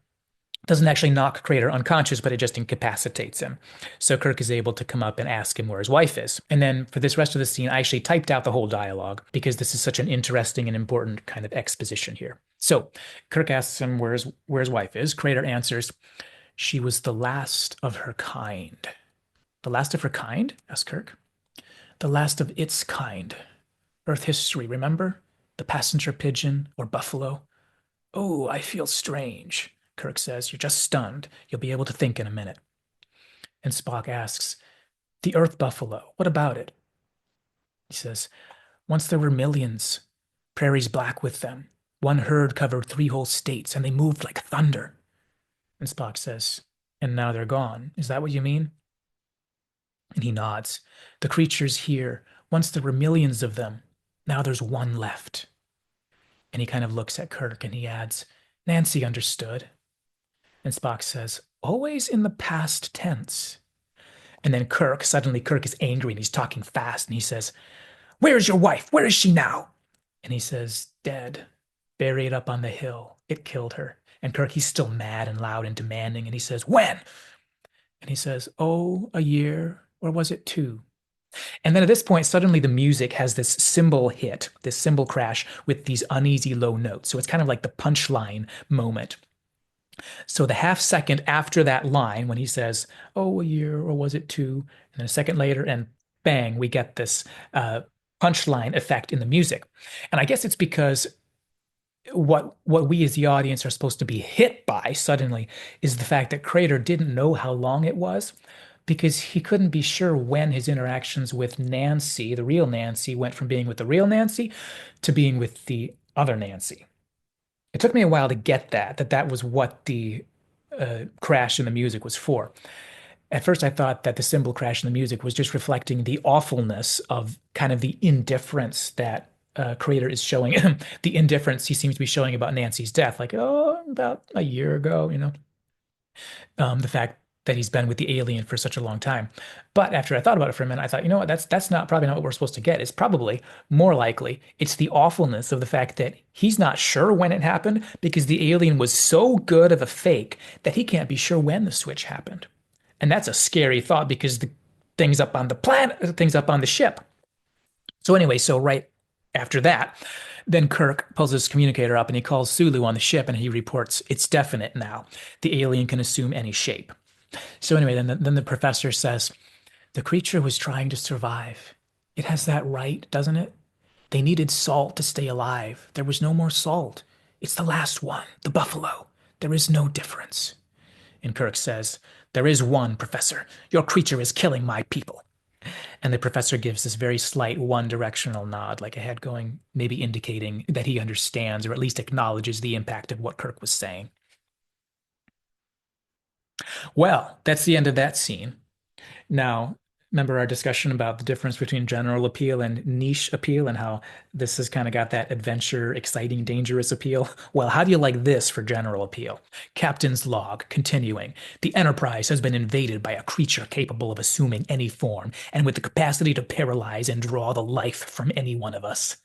Doesn't actually knock Crater unconscious, but it just incapacitates him. So Kirk is able to come up and ask him where his wife is. And then for this rest of the scene, I actually typed out the whole dialogue because this is such an interesting and important kind of exposition here. So Kirk asks him where his wife is. Crater answers, she was the last of her kind. The last of her kind? Asked Kirk. The last of its kind. Earth history, remember? The passenger pigeon or buffalo? Oh, I feel strange. Kirk says, you're just stunned. You'll be able to think in a minute. And Spock asks, the Earth buffalo, what about it? He says, once there were millions, prairies black with them. One herd covered 3 whole states, and they moved like thunder. And Spock says, and now they're gone. Is that what you mean? And he nods. The creatures here, once there were millions of them. Now there's one left. And he kind of looks at Kirk and he adds, Nancy understood. And Spock says, always in the past tense. And then Kirk is angry and he's talking fast and he says, where is your wife? Where is she now? And he says, dead, buried up on the hill. It killed her. And Kirk, he's still mad and loud and demanding. And he says, when? And he says, oh, a year, or was it 2? And then at this point, suddenly the music has this cymbal hit, this cymbal crash with these uneasy low notes. So it's kind of like the punchline moment. So the half second after that line, when he says, oh, a year, or was it 2? And then a second later, and bang, we get this punchline effect in the music. And I guess it's because what we as the audience are supposed to be hit by suddenly is the fact that Crater didn't know how long it was because he couldn't be sure when his interactions with Nancy, the real Nancy, went from being with the real Nancy to being with the other Nancy. It took me a while to get that was what the crash in the music was for. At first, I thought that the cymbal crash in the music was just reflecting the awfulness of kind of the indifference that Crater is showing, the indifference he seems to be showing about Nancy's death, like, oh, about a year ago, the fact that he's been with the alien for such a long time. But after I thought about it for a minute, I thought, you know what, that's not probably not what we're supposed to get. It's probably more likely it's the awfulness of the fact that he's not sure when it happened because the alien was so good of a fake that he can't be sure when the switch happened. And that's a scary thought because the things up on the planet, things up on the ship. So anyway, so right after that, then Kirk pulls his communicator up and he calls Sulu on the ship and he reports it's definite now. The alien can assume any shape. So anyway, then the professor says the creature was trying to survive. It has that right, doesn't it? They needed salt to stay alive. There was no more salt. It's the last one, the buffalo. There is no difference. And Kirk says, there is one, Professor. Your creature is killing my people. And the professor gives this very slight one directional nod, like a head going, maybe indicating that he understands or at least acknowledges the impact of what Kirk was saying. Well, that's the end of that scene. Now, remember our discussion about the difference between general appeal and niche appeal and how this has kind of got that adventure, exciting, dangerous appeal? Well, how do you like this for general appeal? Captain's log, continuing. The Enterprise has been invaded by a creature capable of assuming any form and with the capacity to paralyze and draw the life from any one of us.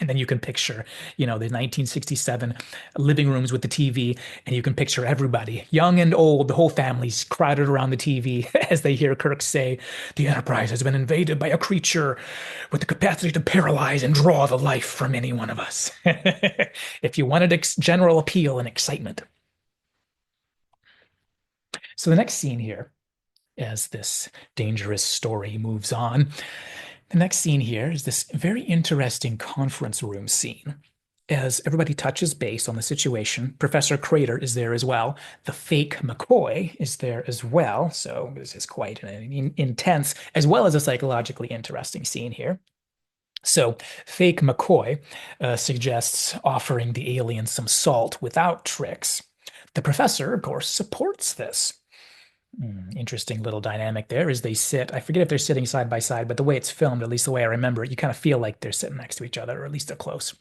And then you can picture, the 1967 living rooms with the TV, and you can picture everybody, young and old, the whole family's crowded around the TV as they hear Kirk say, the Enterprise has been invaded by a creature with the capacity to paralyze and draw the life from any one of us. If you wanted general appeal and excitement. So the next scene here, as this dangerous story moves on, the next scene here is this very interesting conference room scene. As everybody touches base on the situation, Professor Crater is there as well. The fake McCoy is there as well. So this is quite an intense, as well as a psychologically interesting scene here. So fake McCoy suggests offering the alien some salt without tricks. The professor, of course, supports this. Interesting little dynamic there as they sit. I forget if they're sitting side by side, but the way it's filmed, at least the way I remember it, you kind of feel like they're sitting next to each other, or at least they're close.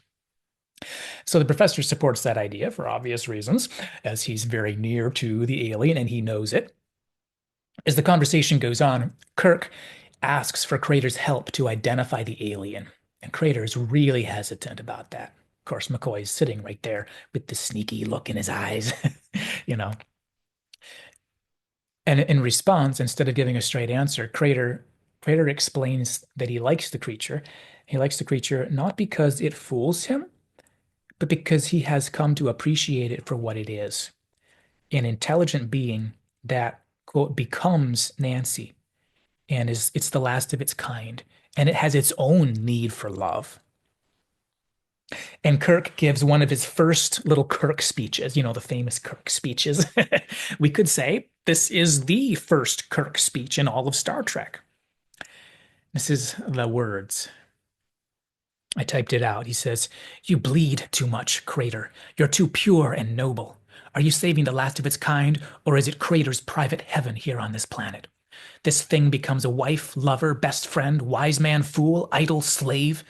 So the professor supports that idea for obvious reasons, as he's very near to the alien and he knows it. As the conversation goes on, Kirk asks for Crater's help to identify the alien, and Crater is really hesitant about that. Of course, McCoy is sitting right there with the sneaky look in his eyes, you know. And in response, instead of giving a straight answer, Crater explains that he likes the creature. He likes the creature not because it fools him, but because he has come to appreciate it for what it is, an intelligent being that, quote, becomes Nancy and it's the last of its kind, and it has its own need for love. And Kirk gives one of his first little Kirk speeches, the famous Kirk speeches. We could say this is the first Kirk speech in all of Star Trek. This is the words. I typed it out. He says, you bleed too much, Crater. You're too pure and noble. Are you saving the last of its kind, or is it Crater's private heaven here on this planet? This thing becomes a wife, lover, best friend, wise man, fool, idol, slave.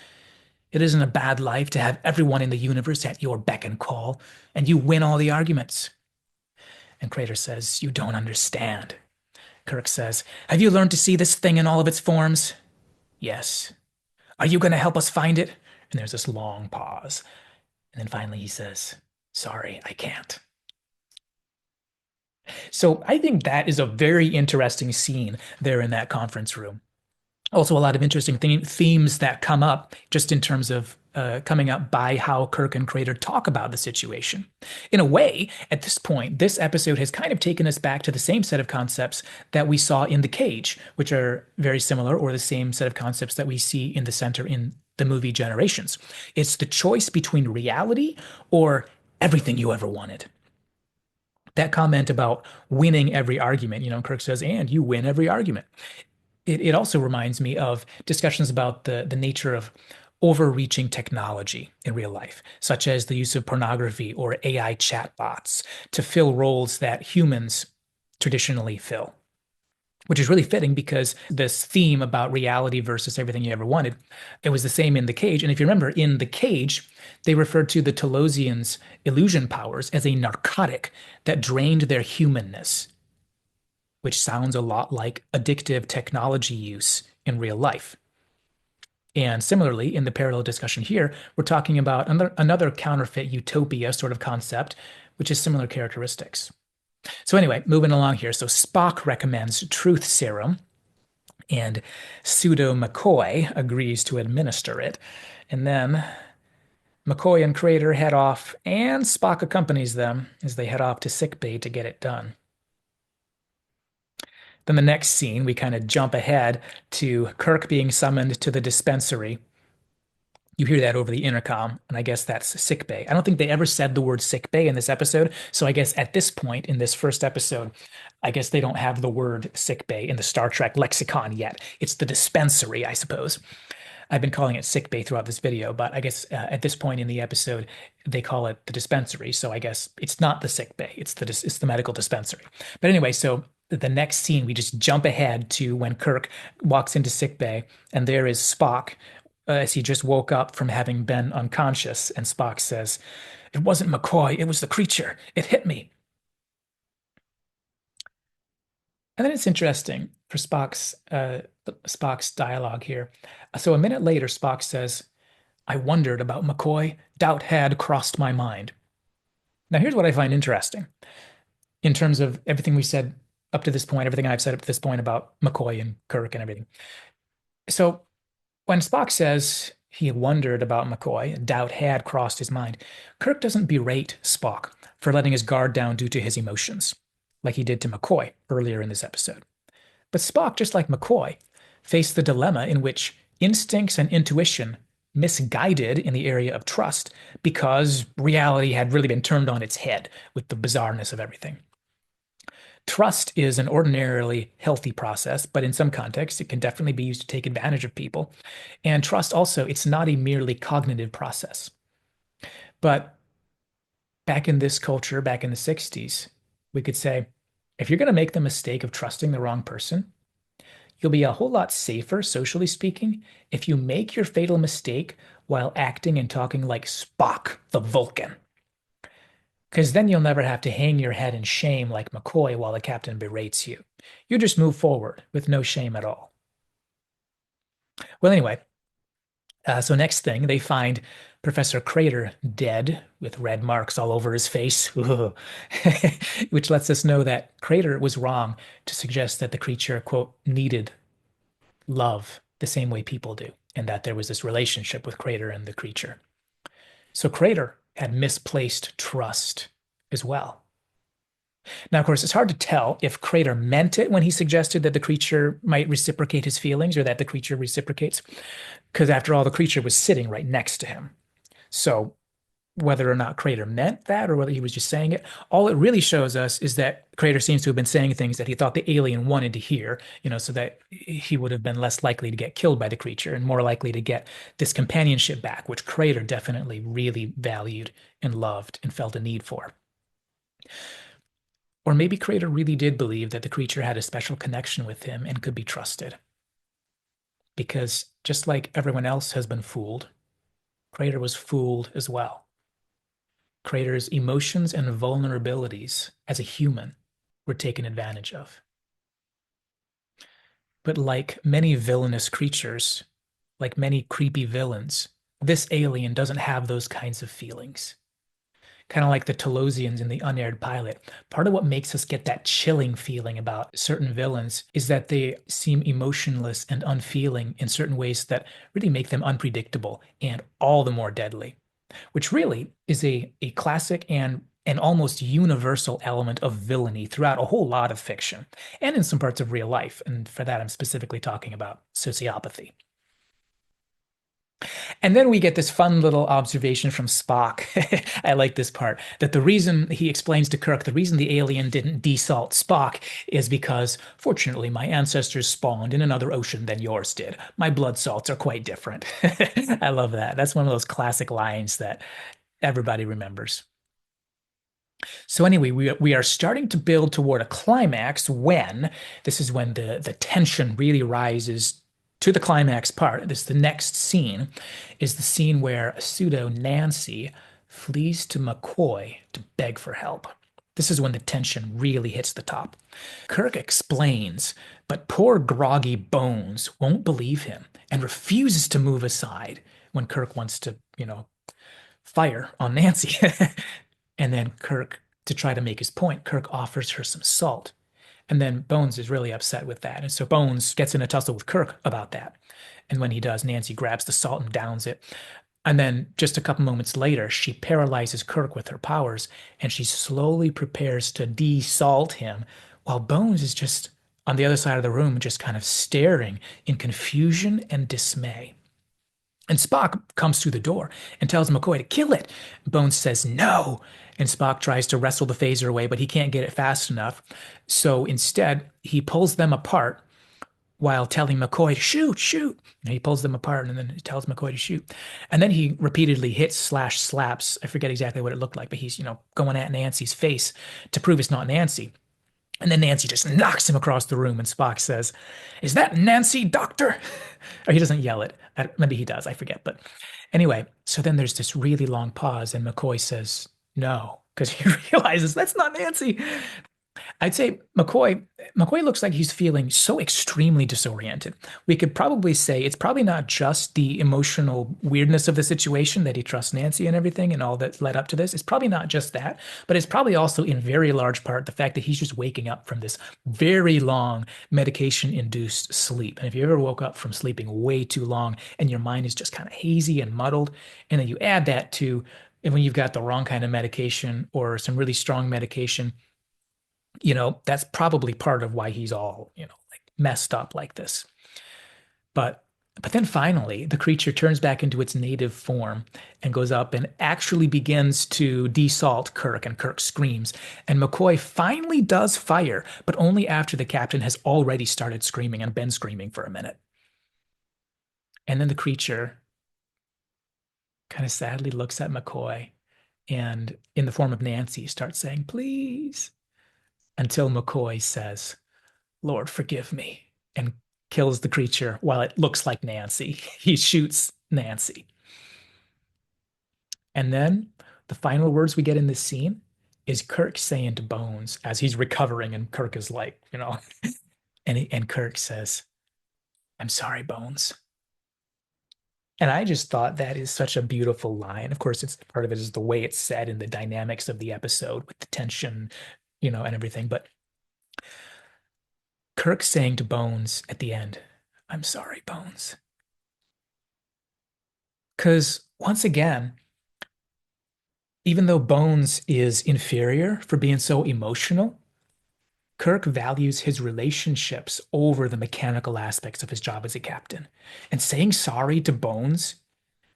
It isn't a bad life to have everyone in the universe at your beck and call, and you win all the arguments. And Crater says, you don't understand. Kirk says, have you learned to see this thing in all of its forms? Yes. Are you going to help us find it? And there's this long pause. And then finally he says, sorry, I can't. So I think that is a very interesting scene there in that conference room. Also, a lot of interesting themes that come up just in terms of coming up by how Kirk and Crater talk about the situation. In a way, at this point, this episode has kind of taken us back to the same set of concepts that we saw in The Cage, which are very similar, or the same set of concepts that we see in the center in the movie Generations. It's the choice between reality or everything you ever wanted. That comment about winning every argument, Kirk says, and you win every argument. It also reminds me of discussions about the nature of overreaching technology in real life, such as the use of pornography or AI chatbots to fill roles that humans traditionally fill, which is really fitting because this theme about reality versus everything you ever wanted, it was the same in The Cage. And if you remember, in The Cage, they referred to the Telosians' illusion powers as a narcotic that drained their humanness, which sounds a lot like addictive technology use in real life. And similarly, in the parallel discussion here, we're talking about another counterfeit utopia sort of concept, which is similar characteristics. So anyway, moving along here. So Spock recommends truth serum, and Pseudo McCoy agrees to administer it. And then McCoy and Crater head off, and Spock accompanies them as they head off to sickbay to get it done. Then the next scene, we kind of jump ahead to Kirk being summoned to the dispensary. You hear that over the intercom, and I guess that's sick bay. I don't think they ever said the word sick bay in this episode, so I guess at this point in this first episode, I guess they don't have the word sick bay in the Star Trek lexicon yet. It's the dispensary, I suppose. I've been calling it sick bay throughout this video, but I guess at this point in the episode, they call it the dispensary. So I guess it's not the sick bay; it's the medical dispensary. But anyway, so the next scene, we just jump ahead to when Kirk walks into sick bay, and there is Spock as he just woke up from having been unconscious. And Spock says, "It wasn't McCoy; it was the creature. It hit me." And then it's interesting for Spock's dialogue here. So a minute later, Spock says, "I wondered about McCoy. Doubt had crossed my mind." Now, here's what I find interesting in terms of everything we said up to this point, everything I've said up to this point about McCoy and Kirk and everything. So when Spock says he wondered about McCoy, doubt had crossed his mind, Kirk doesn't berate Spock for letting his guard down due to his emotions, like he did to McCoy earlier in this episode. But Spock, just like McCoy, faced the dilemma in which instincts and intuition misguided in the area of trust because reality had really been turned on its head with the bizarreness of everything. Trust is an ordinarily healthy process, but in some contexts, it can definitely be used to take advantage of people. And trust also, it's not a merely cognitive process. But back in this culture, back in the 60s, we could say, if you're going to make the mistake of trusting the wrong person, you'll be a whole lot safer, socially speaking, if you make your fatal mistake while acting and talking like Spock, the Vulcan. Because then you'll never have to hang your head in shame like McCoy while the captain berates you. You just move forward with no shame at all. Well, anyway, so next thing, they find Professor Crater dead with red marks all over his face, which lets us know that Crater was wrong to suggest that the creature, quote, needed love the same way people do, and that there was this relationship with Crater and the creature. So Crater had misplaced trust as well. Now, of course, it's hard to tell if Crater meant it when he suggested that the creature might reciprocate his feelings or that the creature reciprocates, because after all, the creature was sitting right next to him. So whether or not Crater meant that or whether he was just saying it, all it really shows us is that Crater seems to have been saying things that he thought the alien wanted to hear, so that he would have been less likely to get killed by the creature and more likely to get this companionship back, which Crater definitely really valued and loved and felt a need for. Or maybe Crater really did believe that the creature had a special connection with him and could be trusted. Because just like everyone else has been fooled, Crater was fooled as well. Crater's emotions and vulnerabilities as a human were taken advantage of. But like many villainous creatures, like many creepy villains, this alien doesn't have those kinds of feelings. Kind of like the Telosians in the unaired pilot. Part of what makes us get that chilling feeling about certain villains is that they seem emotionless and unfeeling in certain ways that really make them unpredictable and all the more deadly, which really is a classic and an almost universal element of villainy throughout a whole lot of fiction and in some parts of real life. And for that, I'm specifically talking about sociopathy. And then we get this fun little observation from Spock. I like this part, that the reason he explains to Kirk, the reason the alien didn't desalt Spock is because, fortunately, my ancestors spawned in another ocean than yours did. My blood salts are quite different. I love that. That's one of those classic lines that everybody remembers. So anyway, we are starting to build toward a climax when this is when the tension really rises to the climax part. This the next scene is the scene where a pseudo Nancy flees to McCoy to beg for help. This is when the tension really hits the top. Kirk explains, but poor groggy Bones won't believe him and refuses to move aside when Kirk wants to, fire on Nancy. And then Kirk, to try to make his point, Kirk offers her some salt. And then Bones is really upset with that. And so Bones gets in a tussle with Kirk about that. And when he does, Nancy grabs the salt and downs it. And then just a couple moments later, she paralyzes Kirk with her powers and she slowly prepares to desalt him while Bones is just on the other side of the room, just kind of staring in confusion and dismay. And Spock comes through the door and tells McCoy to kill it. Bones says no. And Spock tries to wrestle the phaser away, but he can't get it fast enough. So instead, he pulls them apart while telling McCoy to shoot, shoot. And he pulls them apart and then he tells McCoy to shoot. And then he repeatedly hits slash slaps. I forget exactly what it looked like, but he's, going at Nancy's face to prove it's not Nancy. And then Nancy just knocks him across the room, and Spock says, "Is that Nancy, Doctor?" Or he doesn't yell it. Maybe he does. I forget. But anyway, so then there's this really long pause, and McCoy says, "No," because he realizes that's not Nancy. I'd say McCoy looks like he's feeling so extremely disoriented. We could probably say it's probably not just the emotional weirdness of the situation that he trusts Nancy and everything and all that led up to this. It's probably not just that, but it's probably also in very large part the fact that he's just waking up from this very long medication-induced sleep. And if you ever woke up from sleeping way too long and your mind is just kind of hazy and muddled, and then you add that to and when you've got the wrong kind of medication or some really strong medication, that's probably part of why he's all, like messed up like this. But but then finally, the creature turns back into its native form and goes up and actually begins to desalt Kirk, and Kirk screams. And McCoy finally does fire, but only after the captain has already started screaming and been screaming for a minute. And then the creature kind of sadly looks at McCoy and, in the form of Nancy, starts saying, "Please," until McCoy says, "Lord, forgive me," and kills the creature while it looks like Nancy. He shoots Nancy. And then the final words we get in this scene is Kirk saying to Bones as he's recovering, and Kirk is like, and Kirk says, "I'm sorry, Bones." And I just thought that is such a beautiful line. Of course, it's part of it is the way it's said and the dynamics of the episode with the tension, and everything. But Kirk saying to Bones at the end, "I'm sorry, Bones." Because once again, even though Bones is inferior for being so emotional, Kirk values his relationships over the mechanical aspects of his job as a captain. And saying sorry to Bones,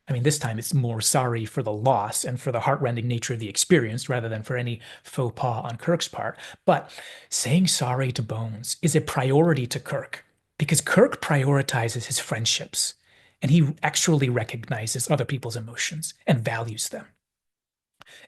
I mean, this time it's more sorry for the loss and for the heartrending nature of the experience rather than for any faux pas on Kirk's part. But saying sorry to Bones is a priority to Kirk because Kirk prioritizes his friendships and he actually recognizes other people's emotions and values them.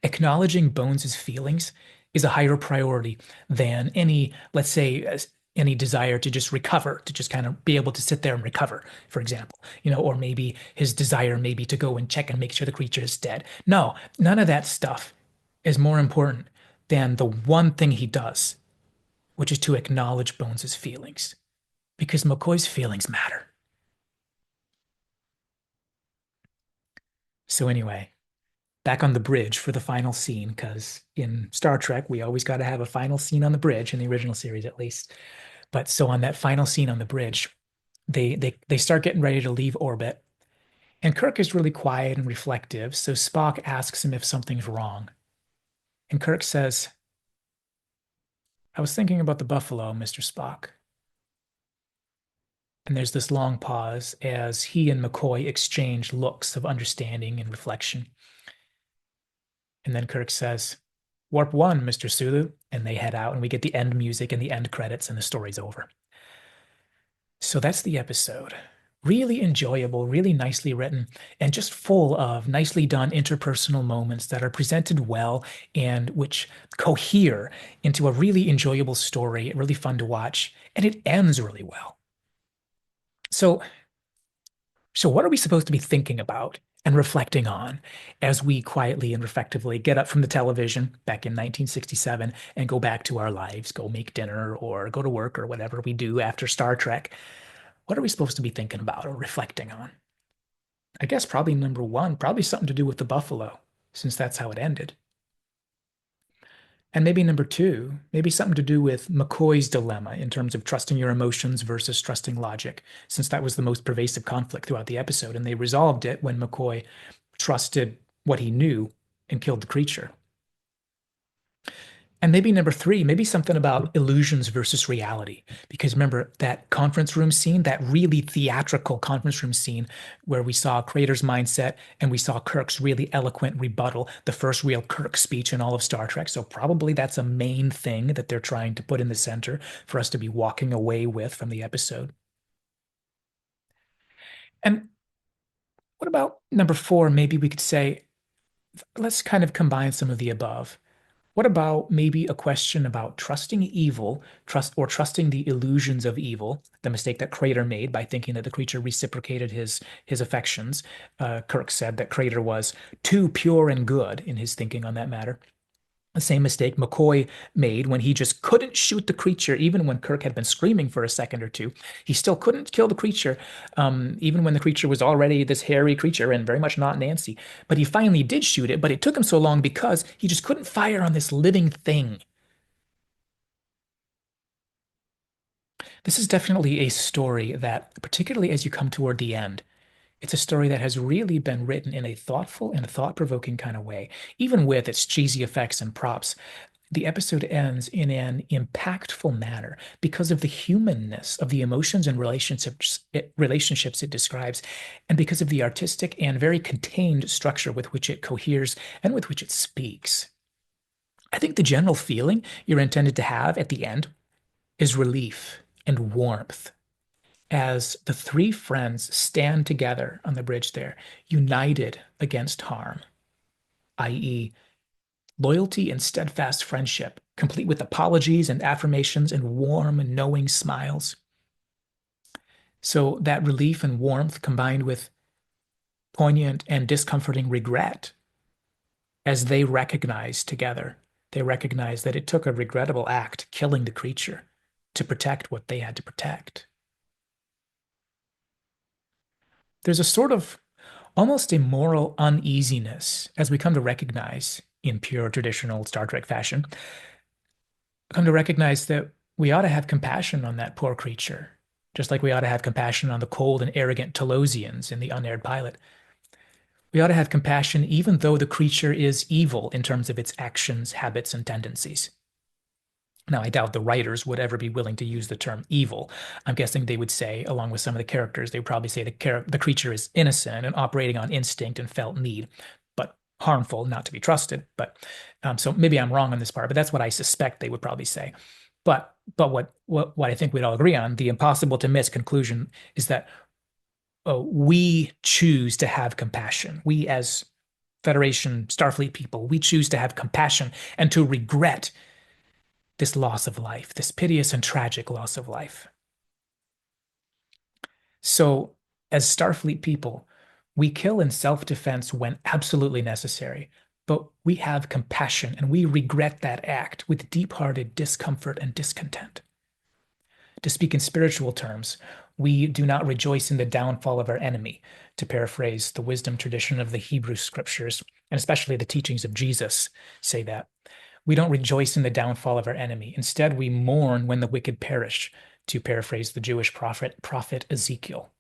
Acknowledging Bones's feelings is a higher priority than any, let's say, any desire to just recover, to just kind of be able to sit there and recover, for example, or maybe his desire maybe to go and check and make sure the creature is dead. No, none of that stuff is more important than the one thing he does, which is to acknowledge Bones's feelings, because McCoy's feelings matter. So anyway, back on the bridge for the final scene, because in Star Trek, we always got to have a final scene on the bridge, in the original series at least. But so on that final scene on the bridge, they start getting ready to leave orbit. And Kirk is really quiet and reflective, so Spock asks him if something's wrong. And Kirk says, "I was thinking about the buffalo, Mr. Spock." And there's this long pause as he and McCoy exchange looks of understanding and reflection. And then Kirk says, Warp 1, Mr. Sulu. And they head out, and we get the end music and the end credits, and the story's over. So that's the episode. Really enjoyable, really nicely written, and just full of nicely done interpersonal moments that are presented well and which cohere into a really enjoyable story, really fun to watch, and it ends really well. So, so what are we supposed to be thinking about and reflecting on as we quietly and reflectively get up from the television back in 1967 and go back to our lives, go make dinner or go to work or whatever we do after Star Trek? What are we supposed to be thinking about or reflecting on? I guess probably number one, probably something to do with the buffalo, since that's how it ended. And maybe number two, maybe something to do with McCoy's dilemma in terms of trusting your emotions versus trusting logic, since that was the most pervasive conflict throughout the episode. And they resolved it when McCoy trusted what he knew and killed the creature. And maybe number three, maybe something about illusions versus reality. Because remember that conference room scene, that really theatrical conference room scene where we saw Crater's mindset and we saw Kirk's really eloquent rebuttal, the first real Kirk speech in all of Star Trek. So probably that's a main thing that they're trying to put in the center for us to be walking away with from the episode. And what about number four? Maybe we could say, let's kind of combine some of the above. What about maybe a question about trusting evil, trusting the illusions of evil, the mistake that Crater made by thinking that the creature reciprocated his affections. Kirk said that Crater was too pure and good in his thinking on that matter. The same mistake McCoy made when he just couldn't shoot the creature, even when Kirk had been screaming for a second or two. He still couldn't kill the creature, even when the creature was already this hairy creature and very much not Nancy. But he finally did shoot it, but it took him so long because he just couldn't fire on this living thing. This is definitely a story that, particularly as you come toward the end, it's a story that has really been written in a thoughtful and thought-provoking kind of way. Even with its cheesy effects and props, the episode ends in an impactful manner because of the humanness of the emotions and relationships it describes, and because of the artistic and very contained structure with which it coheres and with which it speaks. I think the general feeling you're intended to have at the end is relief and warmth as the three friends stand together on the bridge there, united against harm, i.e., loyalty and steadfast friendship, complete with apologies and affirmations and warm and knowing smiles. So that relief and warmth combined with poignant and discomforting regret as they recognize together, they recognize that it took a regrettable act, killing the creature, to protect what they had to protect. There's a sort of almost a moral uneasiness as we come to recognize in pure traditional Star Trek fashion, come to recognize that we ought to have compassion on that poor creature, just like we ought to have compassion on the cold and arrogant Telosians in the unaired pilot. We ought to have compassion even though the creature is evil in terms of its actions, habits, and tendencies. Now, I doubt the writers would ever be willing to use the term evil. I'm guessing they would say, along with some of the characters, they would probably say the creature is innocent and operating on instinct and felt need, but harmful, not to be trusted. But so maybe I'm wrong on this part, but that's what I suspect they would probably say. But what I think we'd all agree on, the impossible to miss conclusion is that we choose to have compassion. We as Federation Starfleet people, we choose to have compassion and to regret this loss of life, this piteous and tragic loss of life. So, as Starfleet people, we kill in self-defense when absolutely necessary, but we have compassion and we regret that act with deep-hearted discomfort and discontent. To speak in spiritual terms, we do not rejoice in the downfall of our enemy, to paraphrase the wisdom tradition of the Hebrew scriptures, and especially the teachings of Jesus say that. We don't rejoice in the downfall of our enemy. Instead, we mourn when the wicked perish, to paraphrase the Jewish prophet Ezekiel.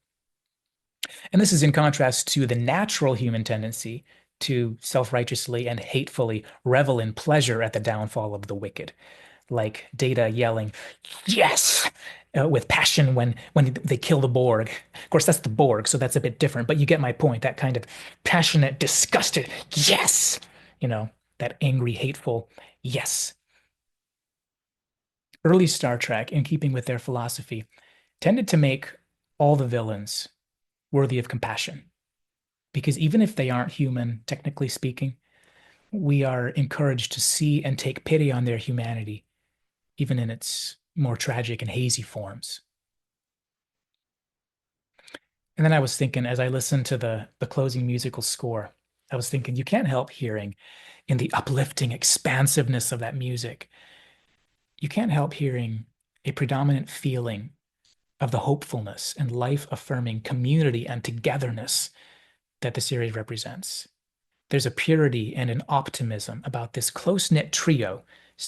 And this is in contrast to the natural human tendency to self-righteously and hatefully revel in pleasure at the downfall of the wicked, like Data yelling, "Yes!" with passion when they kill the Borg. Of course, that's the Borg, so that's a bit different, but you get my point. That kind of passionate, disgusted, yes, you know, that angry, hateful, yes. Early Star Trek, in keeping with their philosophy, tended to make all the villains worthy of compassion. Because even if they aren't human, technically speaking, we are encouraged to see and take pity on their humanity, even in its more tragic and hazy forms. And then I was thinking, as I listened to the closing musical score, I was thinking, you can't help hearing in the uplifting expansiveness of that music, you can't help hearing a predominant feeling of the hopefulness and life-affirming community and togetherness that the series represents. There's a purity and an optimism about this close-knit trio,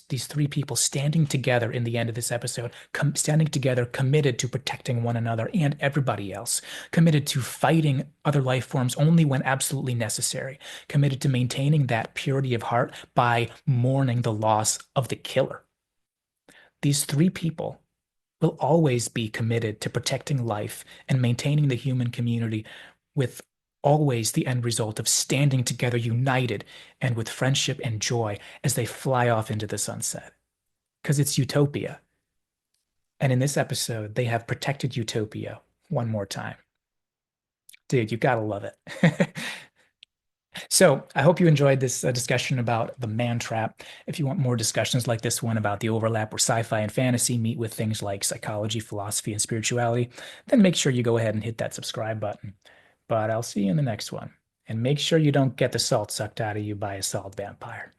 these three people standing together in the end of this episode, standing together, committed to protecting one another and everybody else, committed to fighting other life forms only when absolutely necessary, committed to maintaining that purity of heart by mourning the loss of the killer. These three people will always be committed to protecting life and maintaining the human community with always the end result of standing together united and with friendship and joy as they fly off into the sunset. Because it's utopia. And in this episode, they have protected utopia one more time. Dude, you gotta love it. So I hope you enjoyed this discussion about the man trap. If you want more discussions like this one about the overlap where sci-fi and fantasy meet with things like psychology, philosophy, and spirituality, then make sure you go ahead and hit that subscribe button. But I'll see you in the next one. And make sure you don't get the salt sucked out of you by a salt vampire.